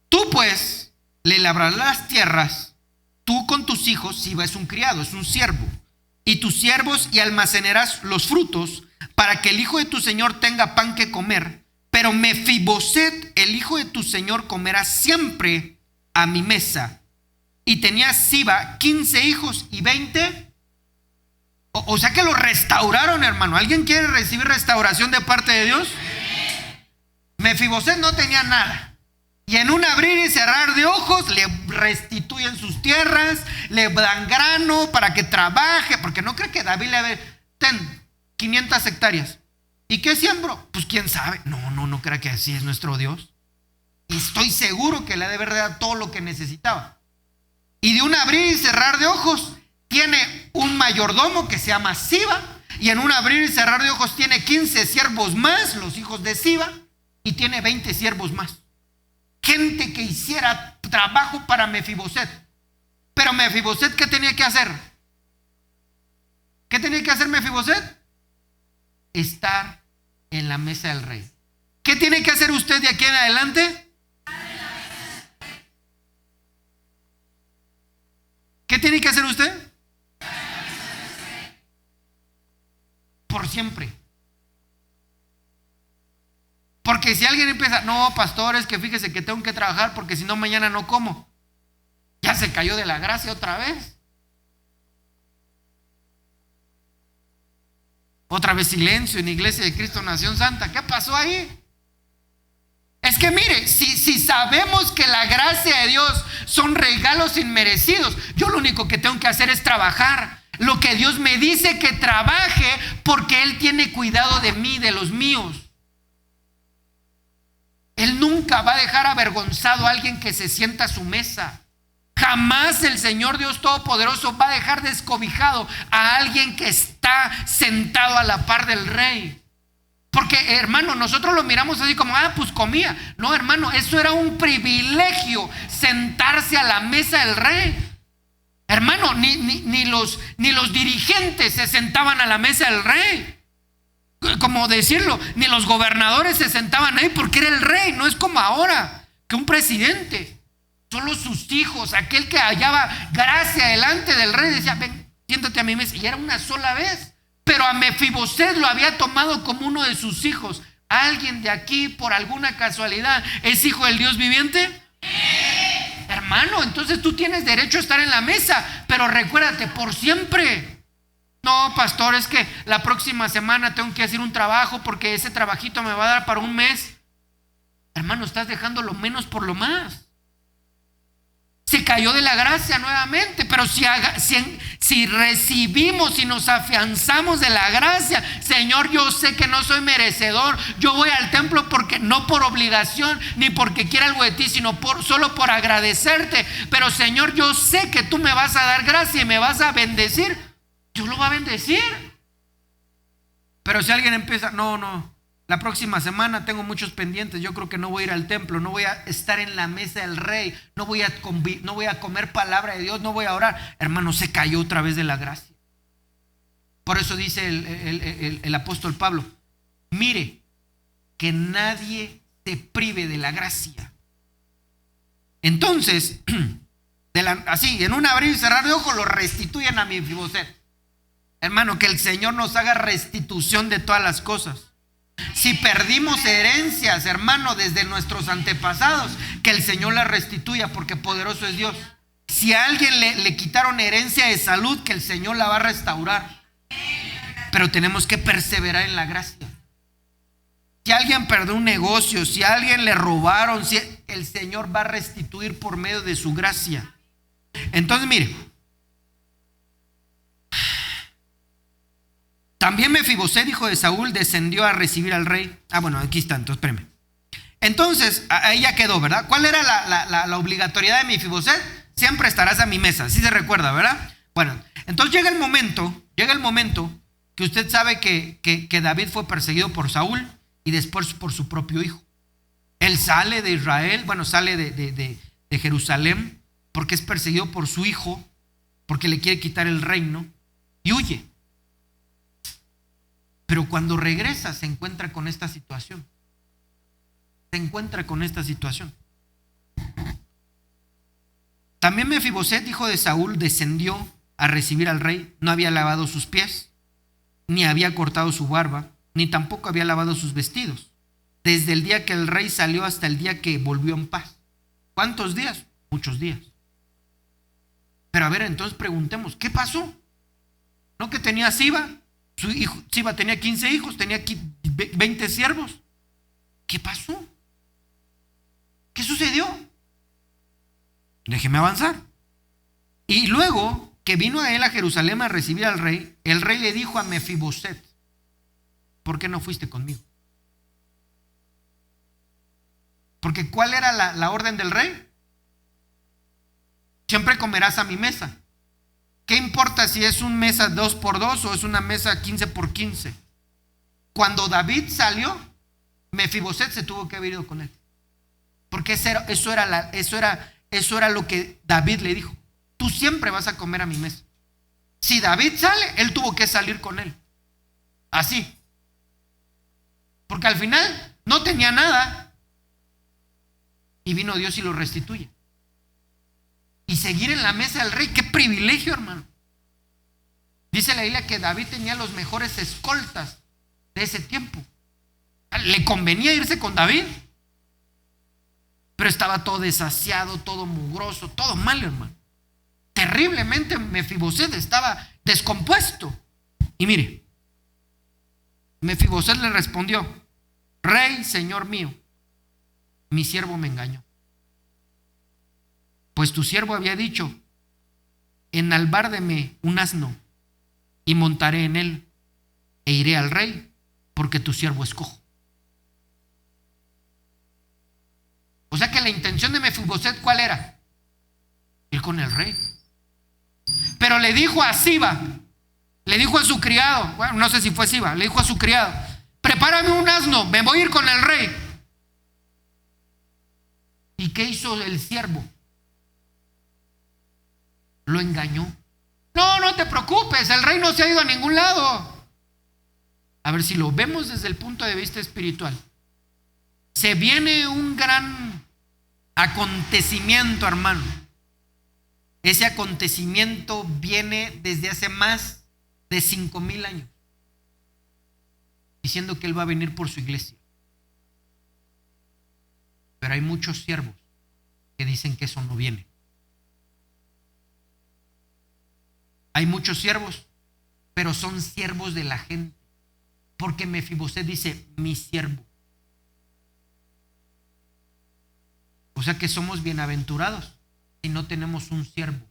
Tú pues le labrarás las tierras, tú con tus hijos. Siba es un criado, es un siervo, y tus siervos, y almacenarás los frutos para que el hijo de tu señor tenga pan que comer. Pero Mefiboset, el hijo de tu señor, comerá siempre a mi mesa. Y tenía Siba 15 hijos y 20. O sea que lo restauraron, hermano. ¿Alguien quiere recibir restauración de parte de Dios? Mefiboset no tenía nada. Y en un abrir y cerrar de ojos le restituyen sus tierras, le dan grano para que trabaje, porque no cree que David le ve, ten 500 hectáreas. ¿Y qué siembro? Pues quién sabe. No crea que así es nuestro Dios. Y estoy seguro que le ha de haber dado todo lo que necesitaba. Y de un abrir y cerrar de ojos tiene un mayordomo que se llama Siba. Y en un abrir y cerrar de ojos tiene 15 siervos más, los hijos de Siba. Y tiene 20 siervos más. Gente que hiciera trabajo para Mefiboset. Pero Mefiboset, ¿qué tenía que hacer? ¿Qué tenía que hacer Mefiboset? Estar en la mesa del rey. ¿Qué tiene que hacer usted de aquí en adelante? ¿Qué tiene que hacer usted? Por siempre. Porque si alguien empieza, no, pastor, es que fíjese que tengo que trabajar porque si no mañana no como. Ya se cayó de la gracia otra vez. Otra vez silencio en Iglesia de Cristo Nación Santa. ¿Qué pasó ahí? Es que mire, si sabemos que la gracia de Dios son regalos inmerecidos, yo lo único que tengo que hacer es trabajar. lo que Dios me dice que trabaje, porque Él tiene cuidado de mí, de los míos. Él nunca va a dejar avergonzado a alguien que se sienta a su mesa. Jamás el Señor Dios Todopoderoso va a dejar descobijado a alguien que está sentado a la par del Rey. Porque, hermano, nosotros lo miramos así como, pues comía. No, hermano, eso era un privilegio, sentarse a la mesa del Rey. Hermano, ni los dirigentes se sentaban a la mesa del Rey. Como decirlo, ni los gobernadores se sentaban ahí porque era el Rey. No es como ahora, que un presidente, solo sus hijos, aquel que hallaba gracia delante del Rey, decía, ven, siéntate a mi mesa. Y era una sola vez. Pero a Mefiboset lo había tomado como uno de sus hijos. ¿Alguien de aquí, por alguna casualidad, es hijo del Dios viviente? Hermano, entonces tú tienes derecho a estar en la mesa, pero recuérdate, por siempre. No, pastor, es que la próxima semana tengo que hacer un trabajo porque ese trabajito me va a dar para un mes. Hermano, estás dejando lo menos por lo más. Se cayó de la gracia nuevamente, pero si recibimos y nos afianzamos de la gracia, Señor, yo sé que no soy merecedor, yo voy al templo porque no por obligación ni porque quiera algo de ti, sino solo por agradecerte, pero Señor, yo sé que tú me vas a dar gracia y me vas a bendecir. Dios lo va a bendecir. Pero si alguien empieza, no, la próxima semana tengo muchos pendientes, yo creo que no voy a ir al templo, no voy a estar en la mesa del Rey, no voy a comer palabra de Dios, no voy a orar. Hermano, se cayó otra vez de la gracia. Por eso dice el apóstol Pablo, mire, que nadie se prive de la gracia. Entonces, así, en un abrir y cerrar de ojos, lo restituyen a Mefiboset. Hermano, que el Señor nos haga restitución de todas las cosas. Si perdimos herencias, hermano, desde nuestros antepasados, que el Señor las restituya, porque poderoso es Dios. Si a alguien le quitaron herencia de salud, que el Señor la va a restaurar. Pero tenemos que perseverar en la gracia. Si alguien perdió un negocio, si a alguien le robaron, el Señor va a restituir por medio de su gracia. Entonces, mire, también Mefiboset, hijo de Saúl, descendió a recibir al rey. Bueno, aquí está, entonces, espérame. Entonces, ahí ya quedó, ¿verdad? ¿Cuál era la obligatoriedad de Mefiboset? Siempre estarás a mi mesa, así se recuerda, ¿verdad? Bueno, entonces llega el momento que usted sabe que David fue perseguido por Saúl y después por su propio hijo. Él sale de Israel, sale de Jerusalén porque es perseguido por su hijo, porque le quiere quitar el reino y huye. Pero cuando regresa se encuentra con esta situación. También Mefiboset, hijo de Saúl, descendió a recibir al rey. No había lavado sus pies, ni había cortado su barba, ni tampoco había lavado sus vestidos, desde el día que el rey salió hasta el día que volvió en paz. ¿Cuántos días? Muchos días. Pero a ver, entonces preguntemos, ¿qué pasó? ¿No que tenía Siba? Su hijo, Siba tenía 15 hijos, tenía 20 siervos. ¿Qué pasó? ¿Qué sucedió? Déjeme avanzar. Y luego que vino a él a Jerusalén a recibir al rey, el rey le dijo a Mefiboset, ¿por qué no fuiste conmigo? Porque ¿cuál era la orden del rey? Siempre comerás a mi mesa. ¿Qué importa si es una mesa 2x2 o es una mesa 15x15? Cuando David salió, Mefiboset se tuvo que haber ido con él. Porque eso era lo que David le dijo. Tú siempre vas a comer a mi mesa. Si David sale, él tuvo que salir con él. Así. Porque al final no tenía nada. Y vino Dios y lo restituye. Y seguir en la mesa del rey, qué privilegio, hermano. Dice la Biblia que David tenía los mejores escoltas de ese tiempo. Le convenía irse con David, pero estaba todo desasiado, todo mugroso, todo mal, hermano. Terriblemente Mefiboset estaba descompuesto. Y mire, Mefiboset le respondió, rey, señor mío, mi siervo me engañó. Pues tu siervo había dicho, enalbárdeme un asno y montaré en él e iré al rey, porque tu siervo es cojo. O sea que la intención de Mefiboset, ¿cuál era? Ir con el rey. Pero le dijo a Siba, le dijo a su criado, bueno, no sé si fue Siba, le dijo a su criado, prepárame un asno, me voy a ir con el rey. ¿Y qué hizo el siervo? Lo engañó. No, no te preocupes, el rey no se ha ido a ningún lado. A ver, si lo vemos desde el punto de vista espiritual, se viene un gran acontecimiento, hermano. Ese acontecimiento viene desde hace más de 5,000 años, diciendo que él va a venir por su iglesia. Pero hay muchos siervos que dicen que eso no viene. Hay muchos siervos, pero son siervos de la gente, porque Mefiboset dice, mi siervo. O sea que somos bienaventurados si no tenemos un siervo,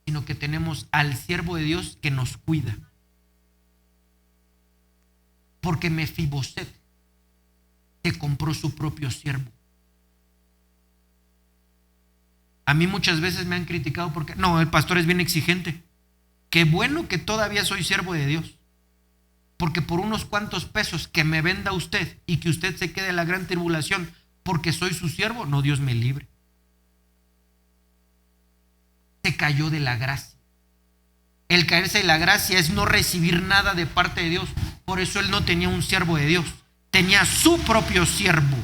sino que tenemos al siervo de Dios que nos cuida. Porque Mefiboset se compró su propio siervo. A mí muchas veces me han criticado porque, no, el pastor es bien exigente. Qué bueno que todavía soy siervo de Dios. Porque por unos cuantos pesos que me venda usted y que usted se quede en la gran tribulación porque soy su siervo, no, Dios me libre. Se cayó de la gracia. El caerse de la gracia es no recibir nada de parte de Dios. Por eso él no tenía un siervo de Dios, tenía su propio siervo.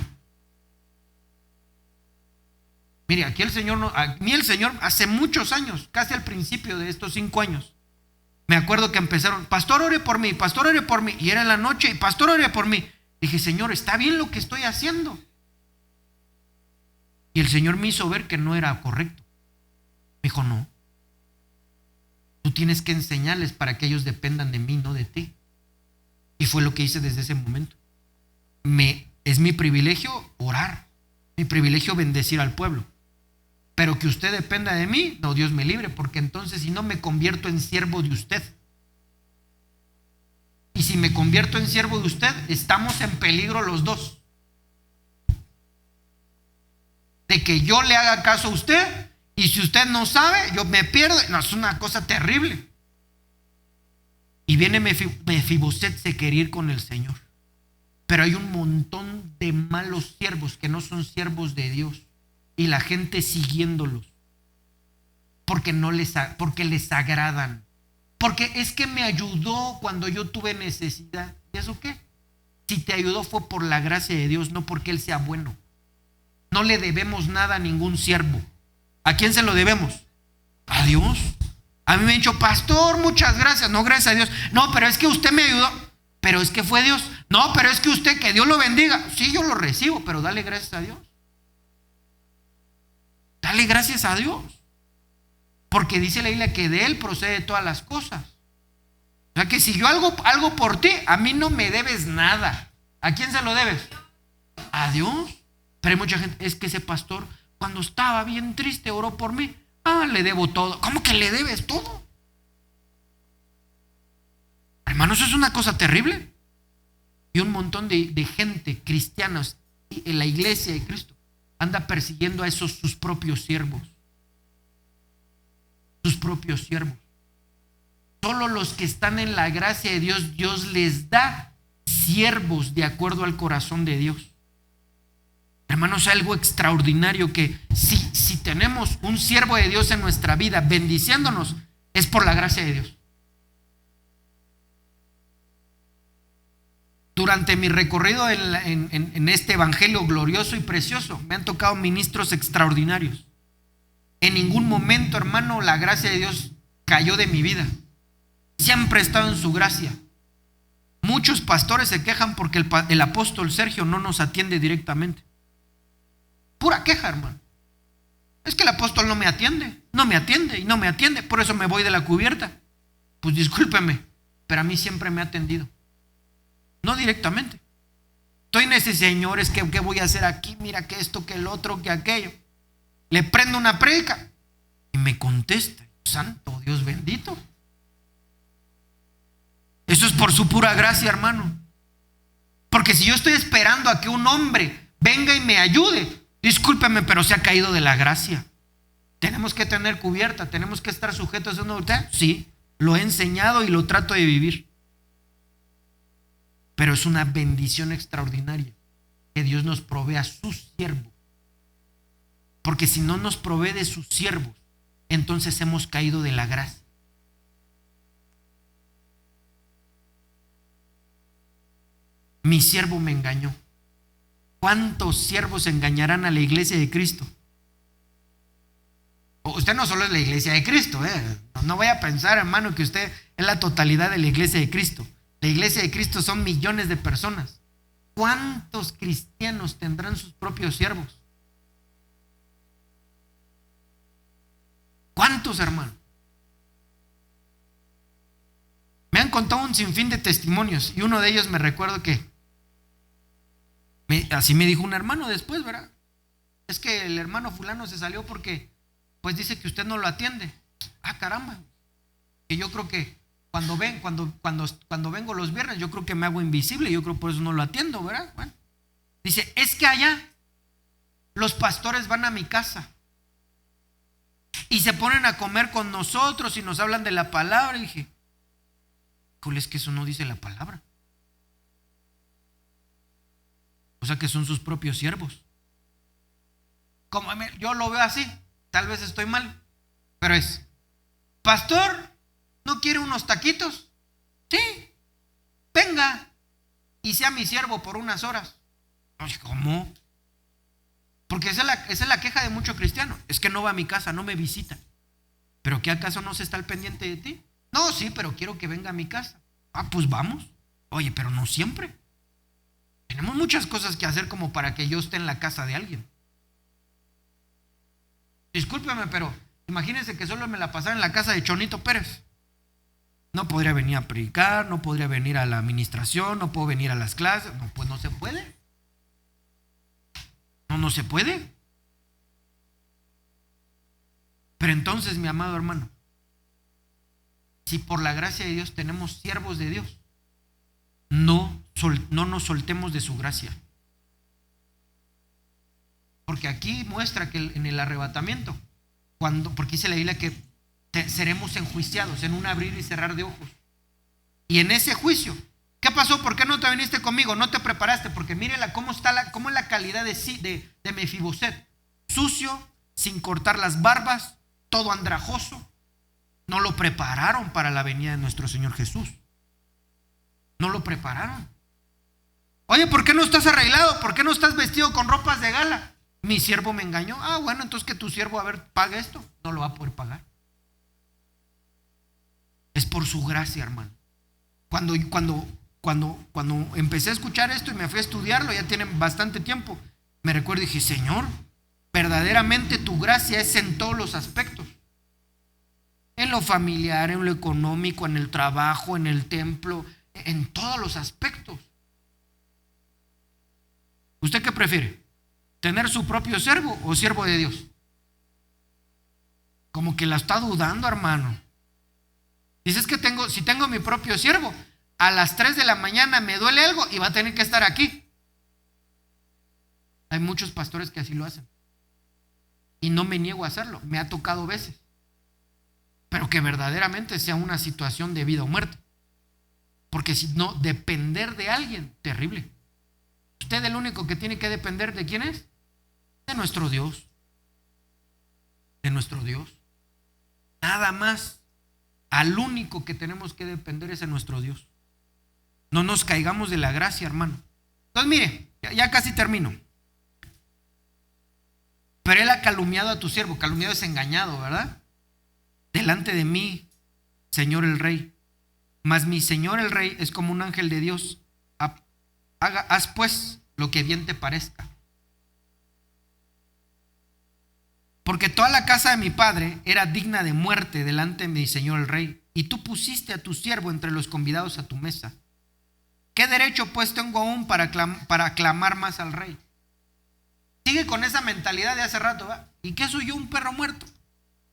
Mire, aquí el Señor, a mí el Señor hace muchos años, casi al principio de estos 5 años, me acuerdo que empezaron, pastor ore por mí, pastor ore por mí, y era en la noche, y pastor ore por mí. Dije, Señor, está bien lo que estoy haciendo. Y el Señor me hizo ver que no era correcto. Me dijo, no, tú tienes que enseñarles para que ellos dependan de mí, no de ti. Y fue lo que hice desde ese momento. Es mi privilegio orar, mi privilegio bendecir al pueblo. Pero que usted dependa de mí, no, Dios me libre, porque entonces si no me convierto en siervo de usted. Y si me convierto en siervo de usted, estamos en peligro los dos. De que yo le haga caso a usted, y si usted no sabe, yo me pierdo. No, es una cosa terrible. Y viene Mefiboset, se quiere ir con el Señor. Pero hay un montón de malos siervos que no son siervos de Dios. Y la gente siguiéndolos. Porque les agradan. Porque es que me ayudó cuando yo tuve necesidad. ¿Y eso qué? Si te ayudó fue por la gracia de Dios, no porque Él sea bueno. No le debemos nada a ningún siervo. ¿A quién se lo debemos? A Dios. A mí me han dicho, pastor, muchas gracias. No, gracias a Dios. No, pero es que usted me ayudó. Pero es que fue Dios. No, pero es que usted, que Dios lo bendiga. Sí, yo lo recibo, pero dale gracias a Dios. Dale gracias a Dios. Porque dice la Biblia que de Él procede todas las cosas. O sea que si yo algo por ti, a mí no me debes nada. ¿A quién se lo debes? A Dios. Pero hay mucha gente, es que ese pastor, cuando estaba bien triste, oró por mí. Ah, le debo todo. ¿Cómo que le debes todo? Hermanos, eso es una cosa terrible. Y un montón de gente, cristianos, en la iglesia de Cristo, anda persiguiendo a esos sus propios siervos. Sus propios siervos. Solo los que están en la gracia de Dios, Dios les da siervos de acuerdo al corazón de Dios. Hermanos, algo extraordinario que si tenemos un siervo de Dios en nuestra vida bendiciéndonos, es por la gracia de Dios. Durante mi recorrido en este evangelio glorioso y precioso, me han tocado ministros extraordinarios. En ningún momento, hermano, la gracia de Dios cayó de mi vida. Siempre he estado en su gracia. Muchos pastores se quejan porque el apóstol Sergio no nos atiende directamente. Pura queja, hermano. Es que el apóstol no me atiende y no me atiende, por eso me voy de la cubierta. Pues discúlpeme, pero a mí siempre me ha atendido. No directamente. Estoy en ese, señores, ¿qué voy a hacer aquí? Mira que esto, que el otro, que aquello. Le prendo una prédica y me contesta. Santo Dios bendito. Eso es por su pura gracia, hermano. Porque si yo estoy esperando a que un hombre venga y me ayude, discúlpeme, pero se ha caído de la gracia. Tenemos que tener cubierta, tenemos que estar sujetos a una autoridad. Sí, lo he enseñado y lo trato de vivir. Pero es una bendición extraordinaria que Dios nos provee a sus siervos. Porque si no nos provee de sus siervos, entonces hemos caído de la gracia. Mi siervo me engañó. ¿Cuántos siervos engañarán a la iglesia de Cristo? Usted no solo es la iglesia de Cristo, no vaya a pensar, hermano, que usted es la totalidad de la iglesia de Cristo. La iglesia de Cristo son millones de personas. ¿Cuántos cristianos tendrán sus propios siervos? ¿Cuántos, hermano? Me han contado un sinfín de testimonios y uno de ellos me recuerdo que así me dijo un hermano después, ¿verdad? Es que el hermano fulano se salió porque pues dice que usted no lo atiende. Ah, caramba. Y yo creo que cuando vengo los viernes, yo creo que me hago invisible, yo creo por eso no lo atiendo, ¿verdad? Bueno, dice, es que allá los pastores van a mi casa y se ponen a comer con nosotros y nos hablan de la palabra. Y dije, es que eso no dice la palabra. O sea que son sus propios siervos. Como yo lo veo así, tal vez estoy mal, pero es, pastor, ¿no quiere unos taquitos? Sí, venga y sea mi siervo por unas horas. ¿Cómo? Porque esa es la queja de muchos cristianos. Es que no va a mi casa, no me visita. ¿Pero qué acaso no se está al pendiente de ti? No, sí, pero quiero que venga a mi casa. Ah, pues vamos. Oye, pero no siempre. Tenemos muchas cosas que hacer como para que yo esté en la casa de alguien. Discúlpeme, pero imagínense que solo me la pasara en la casa de Chonito Pérez. No podría venir a predicar, no podría venir a la administración, no puedo venir a las clases. No, pues no se puede. No se puede. Pero entonces, mi amado hermano, si por la gracia de Dios tenemos siervos de Dios, no nos soltemos de su gracia. Porque aquí muestra que en el arrebatamiento, porque dice la Biblia que seremos enjuiciados en un abrir y cerrar de ojos. Y en ese juicio, ¿qué pasó? ¿Por qué no te viniste conmigo? No te preparaste, porque mírela cómo es la calidad de Mefiboset. Sucio, sin cortar las barbas, todo andrajoso. No lo prepararon para la venida de nuestro Señor Jesús. No lo prepararon. Oye, ¿por qué no estás arreglado? ¿Por qué no estás vestido con ropas de gala? Mi siervo me engañó. Ah, bueno, entonces que tu siervo, pague esto. No lo va a poder pagar. Es por su gracia, hermano. Cuando empecé a escuchar esto y me fui a estudiarlo, ya tiene bastante tiempo, me recuerdo y dije, Señor, verdaderamente tu gracia es en todos los aspectos. En lo familiar, en lo económico, en el trabajo, en el templo, en todos los aspectos. ¿Usted qué prefiere? ¿Tener su propio siervo o siervo de Dios? Como que la está dudando, hermano. Dices que si tengo mi propio siervo, a las 3 de la mañana me duele algo y va a tener que estar aquí. Hay muchos pastores que así lo hacen. Y no me niego a hacerlo, me ha tocado veces. Pero que verdaderamente sea una situación de vida o muerte. Porque si no, depender de alguien, terrible. Usted el único que tiene que depender, ¿de quién es? De nuestro Dios. De nuestro Dios. Nada más. Al único que tenemos que depender es de nuestro Dios. No nos caigamos de la gracia, hermano. Entonces, mire, ya casi termino. Pero él ha calumniado a tu siervo. Calumniado es engañado, ¿verdad? Delante de mí, Señor el Rey. Mas mi Señor el Rey es como un ángel de Dios. Haz pues lo que bien te parezca. Porque toda la casa de mi padre era digna de muerte delante de mi Señor el Rey. Y tú pusiste a tu siervo entre los convidados a tu mesa. ¿Qué derecho pues tengo aún para clamar más al Rey? Sigue con esa mentalidad de hace rato, ¿va? ¿Y qué soy yo, un perro muerto?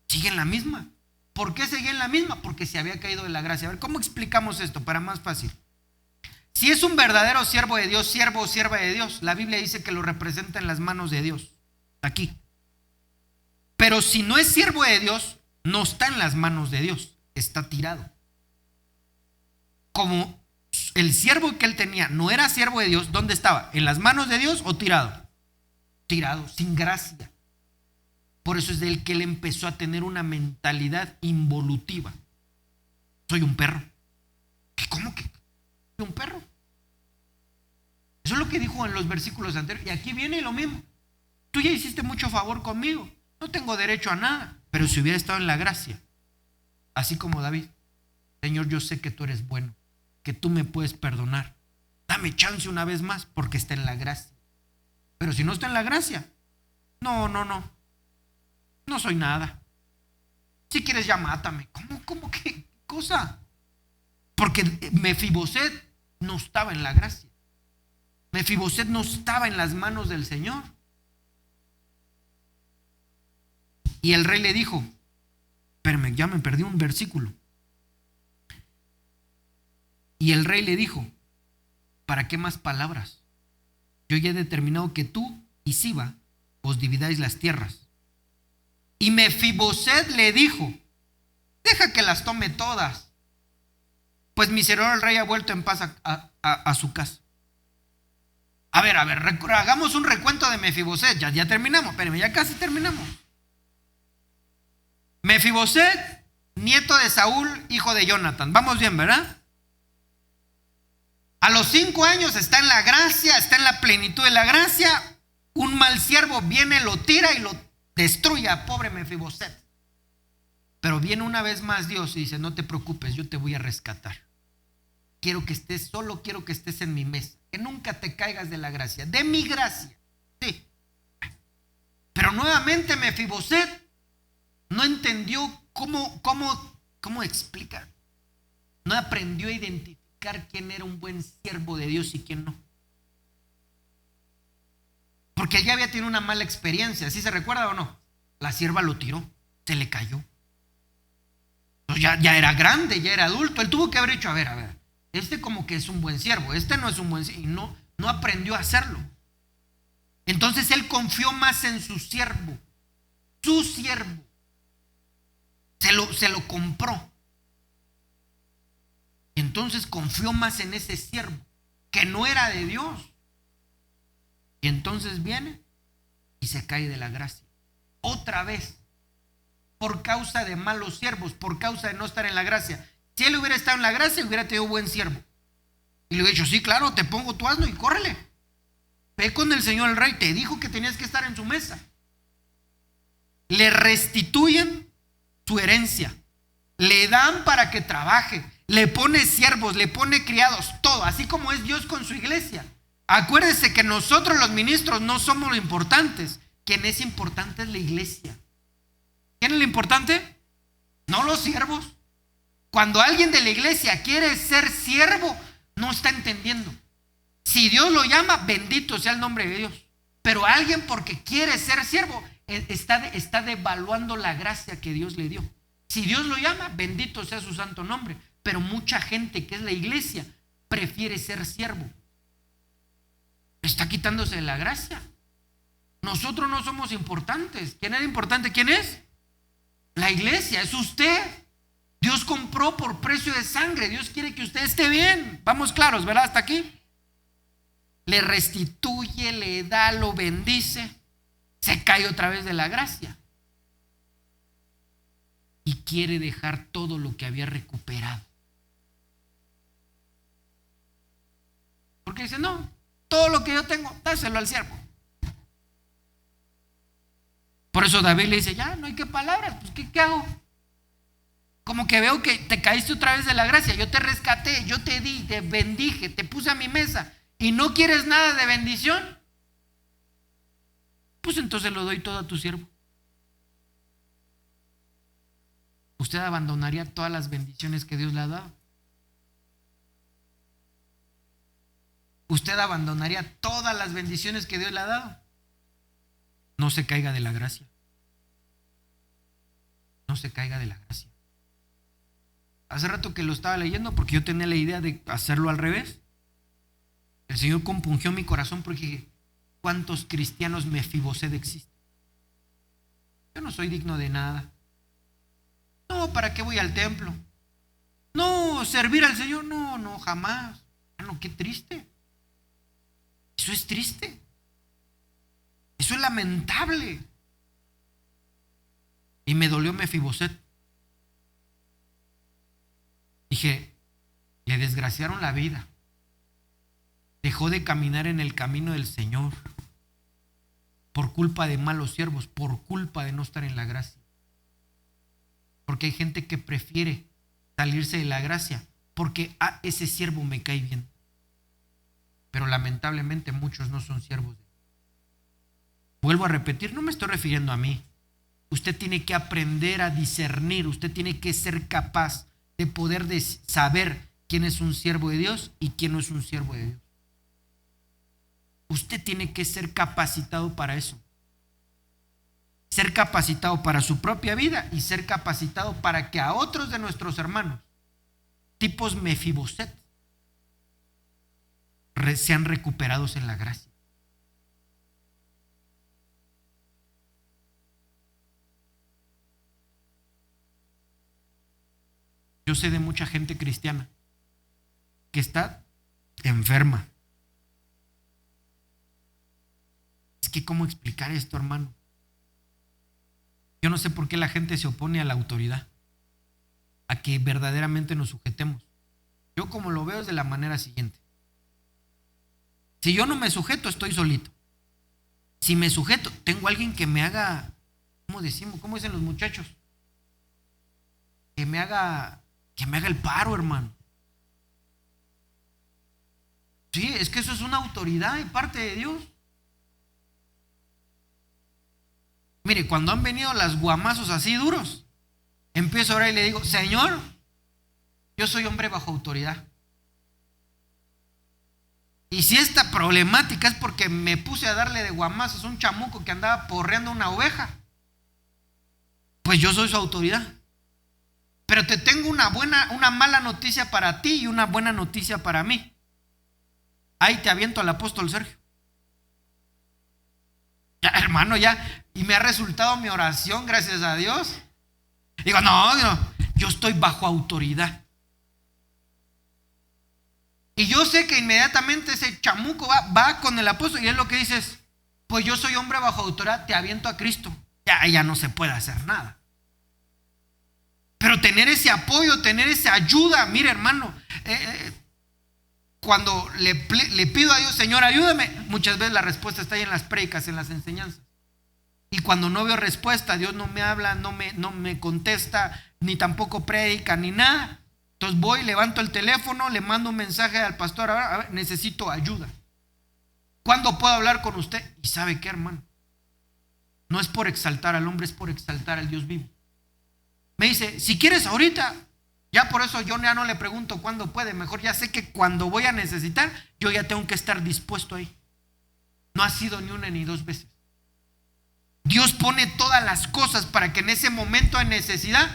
Sigue en la misma. ¿Por qué seguía en la misma? Porque se había caído de la gracia. A ver, ¿cómo explicamos esto para más fácil? Si es un verdadero siervo de Dios, siervo o sierva de Dios, la Biblia dice que lo representa en las manos de Dios, aquí. Pero si no es siervo de Dios, no está en las manos de Dios, está tirado. Como el siervo que él tenía no era siervo de Dios, ¿dónde estaba? ¿En las manos de Dios o tirado? Tirado, sin gracia. Por eso es del que él empezó a tener una mentalidad involutiva. Soy un perro. ¿Cómo que soy un perro? Eso es lo que dijo en los versículos anteriores. Y aquí viene lo mismo. Tú ya hiciste mucho favor conmigo. No tengo derecho a nada. Pero si hubiera estado en la gracia, así como David, Señor, yo sé que tú eres bueno, que tú me puedes perdonar. Dame chance una vez más porque está en la gracia. Pero si no está en la gracia, no soy nada. Si quieres ya mátame. ¿Cómo qué cosa? Porque Mefiboset no estaba en la gracia. Mefiboset no estaba en las manos del Señor. Y el rey le dijo, espérame, ya me perdí un versículo. Y el rey le dijo, ¿para qué más palabras? Yo ya he determinado que tú y Siba os dividáis las tierras. Y Mefiboset le dijo, deja que las tome todas, pues mi señor el rey ha vuelto en paz a su casa. A ver, hagamos un recuento de Mefiboset. Ya terminamos, espérenme, ya casi terminamos. Mefiboset, nieto de Saúl, hijo de Jonathan. Vamos bien, ¿verdad? A los 5 años está en la gracia, está en la plenitud de la gracia. Un mal siervo viene, lo tira y lo destruye a pobre Mefiboset. Pero viene una vez más Dios y dice, no te preocupes, yo te voy a rescatar. Quiero que estés solo, quiero que estés en mi mesa. Que nunca te caigas de la gracia, de mi gracia. Sí. Pero nuevamente Mefiboset no entendió cómo explicar. No aprendió a identificar quién era un buen siervo de Dios y quién no. Porque él ya había tenido una mala experiencia. ¿Sí se recuerda o no? La sierva lo tiró, se le cayó. Entonces ya era grande, ya era adulto. Él tuvo que haber dicho, a ver, este como que es un buen siervo, este no es un buen siervo. Y no aprendió a hacerlo. Entonces él confió más en su siervo. Su siervo. Se lo compró. Entonces confió más en ese siervo, que no era de Dios. Y entonces viene y se cae de la gracia. Otra vez. Por causa de malos siervos, por causa de no estar en la gracia. Si él hubiera estado en la gracia, hubiera tenido buen siervo. Y le hubiera dicho, sí, claro, te pongo tu asno y córrele. Ve con el Señor el rey, te dijo que tenías que estar en su mesa. Le restituyen su herencia. Le dan para que trabaje. Le pone siervos, le pone criados, todo. Así como es Dios con su iglesia. Acuérdese que nosotros los ministros no somos lo importantes. Quien es importante es la iglesia. ¿Quién es lo importante? No los siervos. Cuando alguien de la iglesia quiere ser siervo, no está entendiendo. Si Dios lo llama, bendito sea el nombre de Dios. Pero alguien porque quiere ser siervo, está devaluando la gracia que Dios le dio. Si Dios lo llama, bendito sea su santo nombre. Pero mucha gente que es la iglesia prefiere ser siervo. Está quitándose de la gracia. Nosotros no somos importantes. ¿Quién es importante? ¿Quién es? La iglesia, es usted. Dios compró por precio de sangre. Dios quiere que usted esté bien. Vamos claros, ¿verdad? Hasta aquí. Le restituye, le da, lo bendice. Se cae otra vez de la gracia. Y quiere dejar todo lo que había recuperado. Porque dice, no, todo lo que yo tengo, dáselo al siervo. Por eso David le dice, ya, no hay que palabras, pues ¿qué hago? Como que veo que te caíste otra vez de la gracia, yo te rescaté, yo te di, te bendije, te puse a mi mesa y no quieres nada de bendición, pues entonces lo doy todo a tu siervo. ¿Usted abandonaría todas las bendiciones que Dios le ha dado? ¿Usted abandonaría todas las bendiciones que Dios le ha dado? No se caiga de la gracia. No se caiga de la gracia. hace rato que lo estaba leyendo porque yo tenía la idea de hacerlo al revés. El Señor compungió mi corazón porque dije, ¿cuántos cristianos Mefiboset existen? Yo no soy digno de nada. No, ¿para qué voy al templo? No, servir al Señor, no, jamás. No, qué triste. Eso es triste. Eso es lamentable. Y me dolió Mefiboset. Dije, le desgraciaron la vida. Dejó de caminar en el camino del Señor por culpa de malos siervos, por culpa de no estar en la gracia. Porque hay gente que prefiere salirse de la gracia porque ese siervo me cae bien. Pero lamentablemente muchos no son siervos. Vuelvo a repetir, no me estoy refiriendo a mí. Usted tiene que aprender a discernir, usted tiene que ser capaz de poder saber quién es un siervo de Dios y quién no es un siervo de Dios. Usted tiene que ser capacitado para eso. Ser capacitado para su propia vida y ser capacitado para que a otros de nuestros hermanos, tipos Mefiboset, sean recuperados en la gracia. Yo sé de mucha gente cristiana que está enferma. Es que ¿cómo explicar esto, hermano? Yo no sé por qué la gente se opone a la autoridad, a que verdaderamente nos sujetemos. Yo como lo veo es de la manera siguiente. Si yo no me sujeto, estoy solito. Si me sujeto, tengo alguien que me haga, ¿cómo decimos? ¿Cómo dicen los muchachos? Que me haga el paro, hermano. Sí, es que eso es una autoridad de parte de Dios. Mire, cuando han venido las guamazos así duros, empiezo a orar y le digo, Señor, yo soy hombre bajo autoridad. Y si esta problemática es porque me puse a darle de guamazos a un chamuco que andaba porreando una oveja, pues yo soy su autoridad. Pero te tengo una mala noticia para ti y una buena noticia para mí. Ahí te aviento al apóstol Sergio. Ya, hermano, ya. Y me ha resultado mi oración, gracias a Dios. Digo, no, yo estoy bajo autoridad. Y yo sé que inmediatamente ese chamuco va con el apóstol y es lo que dices, pues yo soy hombre bajo autoridad, te aviento a Cristo. Ya no se puede hacer nada. Pero tener ese apoyo, tener esa ayuda, mire hermano, cuando le pido a Dios, Señor, ayúdame, muchas veces la respuesta está ahí en las prédicas, en las enseñanzas. Y cuando no veo respuesta, Dios no me habla, no me contesta, ni tampoco predica, ni nada. Entonces voy, levanto el teléfono, le mando un mensaje al pastor, a ver, necesito ayuda. ¿Cuándo puedo hablar con usted? Y ¿sabe qué, hermano? No es por exaltar al hombre, es por exaltar al Dios vivo. Me dice, si quieres ahorita, ya por eso yo ya no le pregunto cuándo puede, mejor ya sé que cuando voy a necesitar, yo ya tengo que estar dispuesto ahí. No ha sido ni una ni dos veces. Dios pone todas las cosas para que en ese momento de necesidad,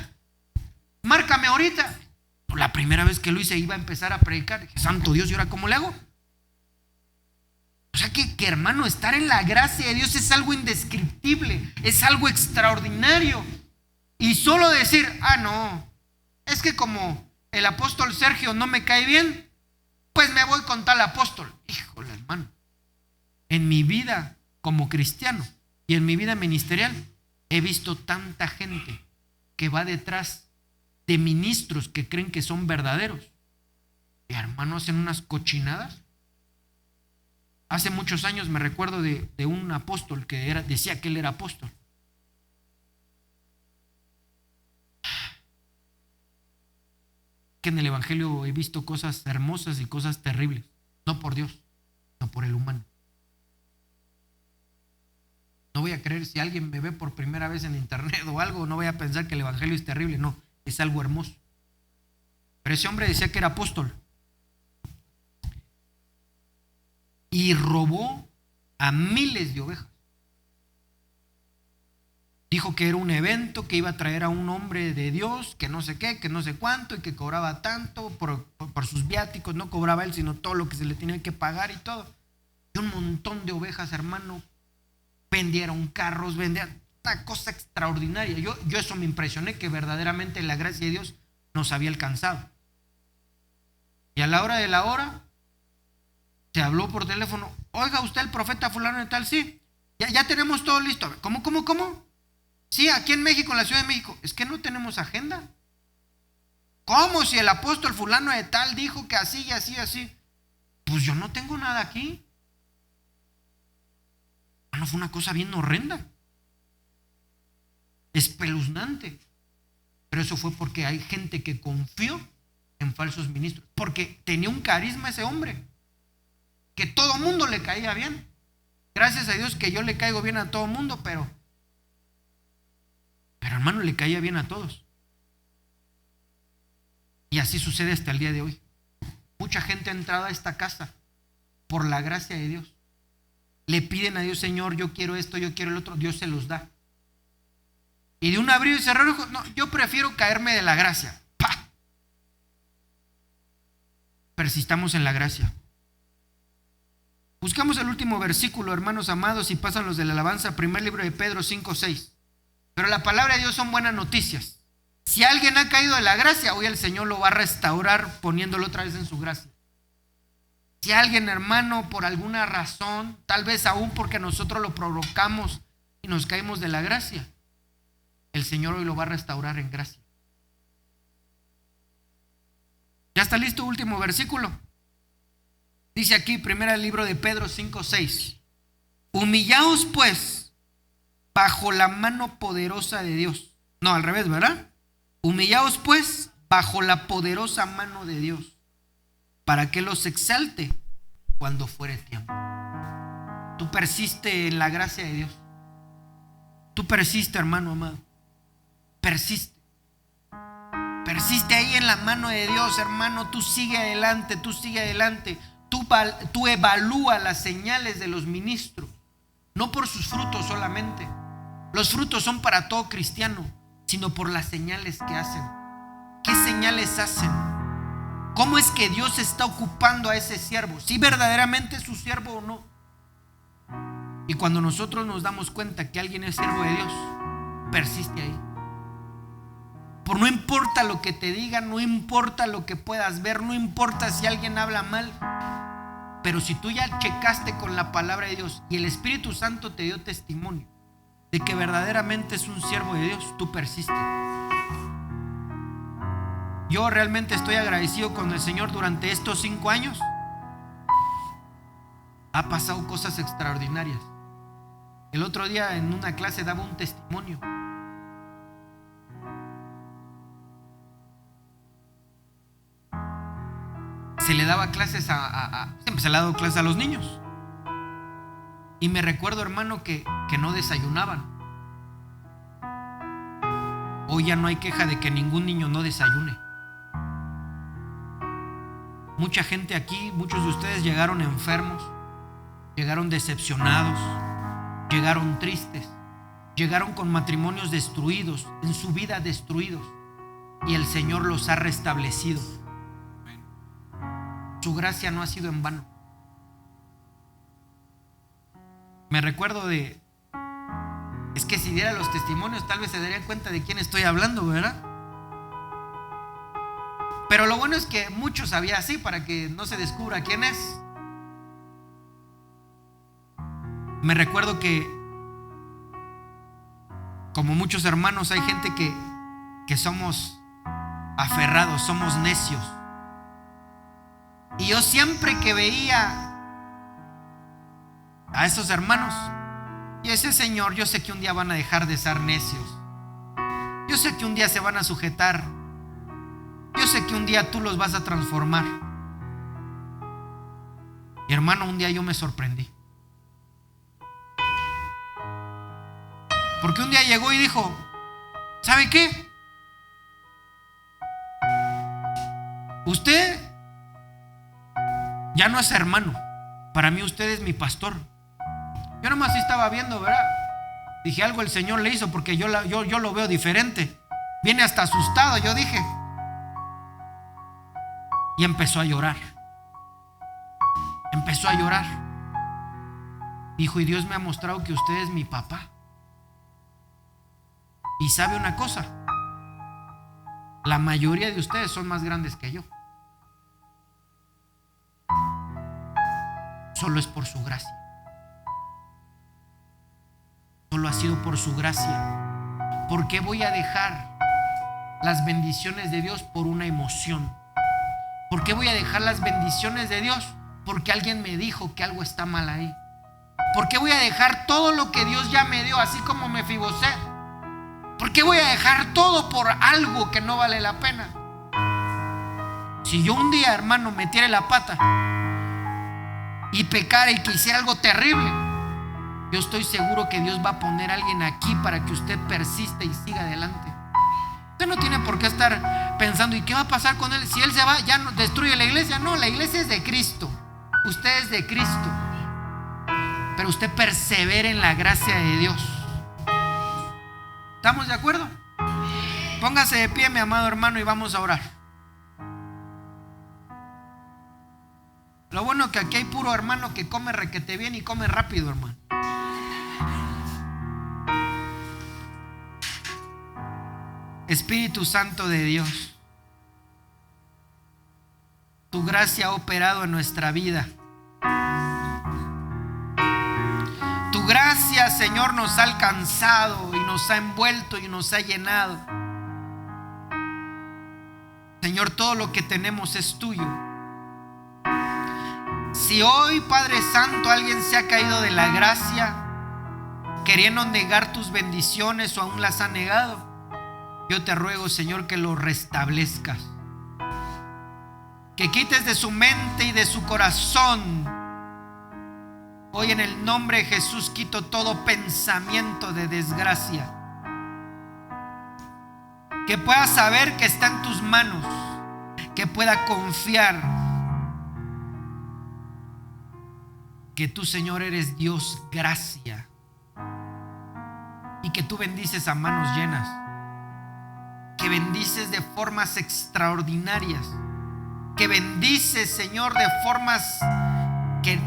márcame ahorita. La primera vez que lo hice iba a empezar a predicar. Dije, santo Dios, ¿y ahora cómo le hago? O sea que hermano, estar en la gracia de Dios es algo indescriptible, es algo extraordinario. Y solo decir, no, es que como el apóstol Sergio no me cae bien, pues me voy con tal apóstol. Híjole, hermano, en mi vida como cristiano y en mi vida ministerial he visto tanta gente que va detrás de ministros que creen que son verdaderos. Y hermanos, hacen unas cochinadas. Hace muchos años me recuerdo de un apóstol que decía que él era apóstol. Que en el evangelio he visto cosas hermosas y cosas terribles. No por Dios, no por el humano. No voy a creer si alguien me ve por primera vez en internet o algo, no voy a pensar que el evangelio es terrible, no. Es algo hermoso. Pero ese hombre decía que era apóstol. Y robó a miles de ovejas. Dijo que era un evento, que iba a traer a un hombre de Dios, que no sé qué, que no sé cuánto, y que cobraba tanto por sus viáticos. No cobraba él, sino todo lo que se le tenía que pagar y todo. Y un montón de ovejas, hermano. Vendieron carros, vendían una cosa extraordinaria. Yo eso me impresioné, que verdaderamente la gracia de Dios nos había alcanzado. Y a la hora de la hora, se habló por teléfono. Oiga, usted el profeta fulano de tal, sí. Ya tenemos todo listo. ¿Cómo? Sí, aquí en México, en la Ciudad de México. Es que no tenemos agenda. ¿Cómo? Si el apóstol fulano de tal dijo que así y así y así. Pues yo no tengo nada aquí. No, fue una cosa bien horrenda. Espeluznante. Pero eso fue porque hay gente que confió en falsos ministros. Porque tenía un carisma ese hombre. Que todo mundo le caía bien. Gracias a Dios que yo le caigo bien a todo mundo, pero hermano, le caía bien a todos. Y así sucede hasta el día de hoy. Mucha gente ha entrado a esta casa por la gracia de Dios. Le piden a Dios, Señor, yo quiero esto, yo quiero el otro. Dios se los da. Y de un abrir y cerrar ojos, no, yo prefiero caerme de la gracia. ¡Pah! Persistamos en la gracia. Buscamos el último versículo, hermanos amados, y pasan los de la alabanza, primer libro de Pedro 5:6. Pero la palabra de Dios son buenas noticias. Si alguien ha caído de la gracia, hoy el Señor lo va a restaurar poniéndolo otra vez en su gracia. Si alguien, hermano, por alguna razón, tal vez aún porque nosotros lo provocamos y nos caímos de la gracia, el Señor hoy lo va a restaurar en gracia. ¿Ya está listo? Último versículo. Dice aquí, primer libro de Pedro 5:6. Humillaos pues bajo la mano poderosa de Dios. No, al revés, ¿verdad? Humillaos pues bajo la poderosa mano de Dios, para que los exalte cuando fuere tiempo. Tú persiste en la gracia de Dios. Tú persiste, hermano amado. Persiste. Persiste ahí en la mano de Dios, hermano. Tú sigue adelante, tú sigue adelante. Tú evalúa las señales de los ministros, no por sus frutos solamente. Los frutos son para todo cristiano, sino por las señales que hacen. ¿Qué señales hacen? ¿Cómo es que Dios está ocupando a ese siervo? ¿Si verdaderamente es su siervo o no? Y cuando nosotros nos damos cuenta que alguien es siervo de Dios, persiste ahí. Por no importa lo que te digan, no importa lo que puedas ver, no importa si alguien habla mal, pero si tú ya checaste con la palabra de Dios y el Espíritu Santo te dio testimonio de que verdaderamente es un siervo de Dios, tú persiste. Yo realmente estoy agradecido con el Señor durante estos 5 años. Ha pasado cosas extraordinarias. El otro día en una clase daba un testimonio. Se le daba clases siempre se le ha dado clases a los niños. Y me recuerdo, hermano, que no desayunaban. Hoy ya no hay queja de que ningún niño no desayune. Mucha gente aquí, muchos de ustedes llegaron enfermos, llegaron decepcionados, llegaron tristes, llegaron con matrimonios destruidos, en su vida destruidos, y el Señor los ha restablecido. Su gracia no ha sido en vano. Me recuerdo es que si diera los testimonios tal vez se darían cuenta de quién estoy hablando, ¿verdad? Pero lo bueno es que muchos había así para que no se descubra quién es. Me recuerdo que, como muchos hermanos, hay gente que somos aferrados, somos necios. Y yo siempre que veía a esos hermanos, y ese Señor, yo sé que un día van a dejar de ser necios. Yo sé que un día se van a sujetar. Yo sé que un día tú los vas a transformar. Y hermano, un día yo me sorprendí. Porque un día llegó y dijo, ¿sabe qué? Usted ya no es hermano. Para mí usted es mi pastor. Yo nomás estaba viendo, ¿verdad? Dije, algo el Señor le hizo porque yo lo veo diferente. Viene hasta asustado, yo dije. Y empezó a llorar. Empezó a llorar. Dijo, y Dios me ha mostrado que usted es mi papá. Y sabe una cosa, la mayoría de ustedes son más grandes que yo. Solo es por su gracia. Solo ha sido por su gracia. ¿Por qué voy a dejar las bendiciones de Dios por una emoción? ¿Por qué voy a dejar las bendiciones de Dios porque alguien me dijo que algo está mal ahí? ¿Por qué voy a dejar todo lo que Dios ya me dio, así como Mefiboset? ¿Por qué voy a dejar todo por algo que no vale la pena? Si yo un día, hermano, metiera la pata y pecara y que hiciera algo terrible, yo estoy seguro que Dios va a poner a alguien aquí para que usted persista y siga adelante. Usted no tiene por qué estar pensando, ¿y qué va a pasar con él? Si él se va, ya no destruye la iglesia. No, la iglesia es de Cristo. Usted es de Cristo. Pero usted persevera en la gracia de Dios. ¿Estamos de acuerdo? Póngase de pie, mi amado hermano, y vamos a orar. Lo bueno es que aquí hay puro hermano que come requete bien y come rápido, hermano. Espíritu Santo de Dios, tu gracia ha operado en nuestra vida. Tu gracia, Señor, nos ha alcanzado y nos ha envuelto y nos ha llenado. Señor, todo lo que tenemos es tuyo. Si hoy, Padre Santo, alguien se ha caído de la gracia, queriendo negar tus bendiciones o aún las ha negado, yo te ruego, Señor, que lo restablezcas. Que quites de su mente y de su corazón. Hoy en el nombre de Jesús quito todo pensamiento de desgracia. Que pueda saber que está en tus manos. Que pueda confiar que tú, Señor, eres Dios gracia. Y que tú bendices a manos llenas. Que bendices de formas extraordinarias. Que bendices, Señor, de formas que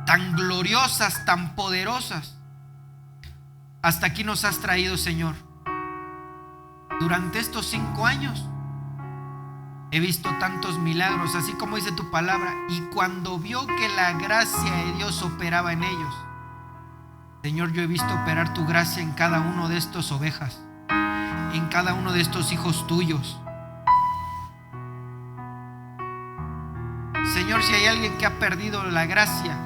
tan gloriosas, tan poderosas. Hasta aquí nos has traído, Señor. Durante estos 5 años he visto tantos milagros, así como dice tu palabra. Y cuando vio que la gracia de Dios operaba en ellos, Señor, yo he visto operar tu gracia en cada uno de estos ovejas, en cada uno de estos hijos tuyos. Señor, si hay alguien que ha perdido la gracia,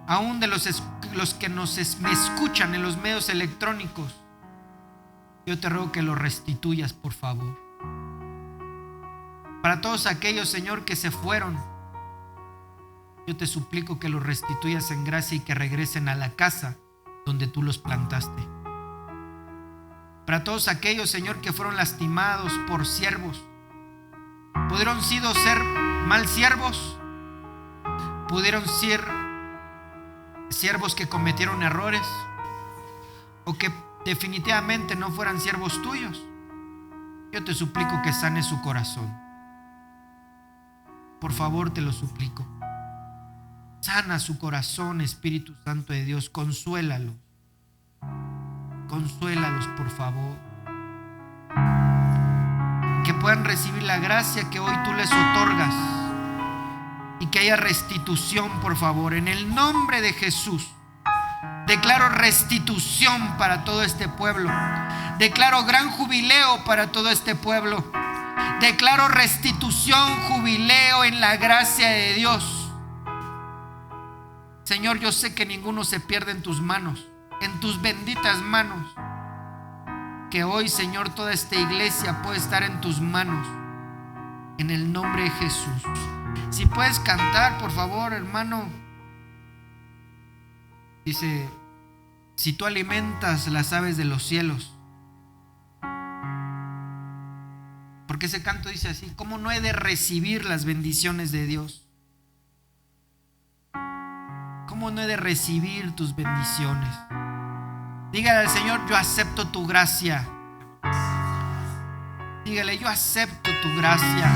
aún de los que me escuchan en los medios electrónicos, yo te ruego que lo restituyas, por favor. Para todos aquellos, Señor, que se fueron, yo te suplico que los restituyas en gracia y que regresen a la casa donde tú los plantaste. Para todos aquellos, Señor, que fueron lastimados por siervos, pudieron ser mal siervos, pudieron ser siervos que cometieron errores, o que definitivamente no fueran siervos tuyos. Yo te suplico que sanes su corazón. Por favor, te lo suplico. Sana su corazón, Espíritu Santo de Dios. Consuélalos. Consuélalos, por favor. Que puedan recibir la gracia que hoy tú les otorgas. Y que haya restitución, por favor. En el nombre de Jesús. Declaro restitución para todo este pueblo. Declaro gran jubileo para todo este pueblo. Declaro restitución, jubileo en la gracia de Dios. Señor, yo sé que ninguno se pierde en tus manos, en tus benditas manos. Que hoy, Señor, toda esta iglesia puede estar en tus manos. En el nombre de Jesús. Si puedes cantar, por favor, hermano. Dice, si tú alimentas las aves de los cielos. Porque ese canto dice así: ¿cómo no he de recibir las bendiciones de Dios? ¿Cómo no he de recibir tus bendiciones? Dígale al Señor: yo acepto tu gracia. Dígale: yo acepto tu gracia.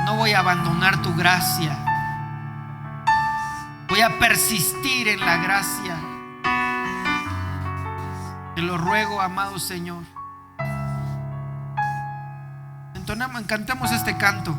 No voy a abandonar tu gracia. Voy a persistir en la gracia. Te lo ruego, amado Señor. Cantemos este canto.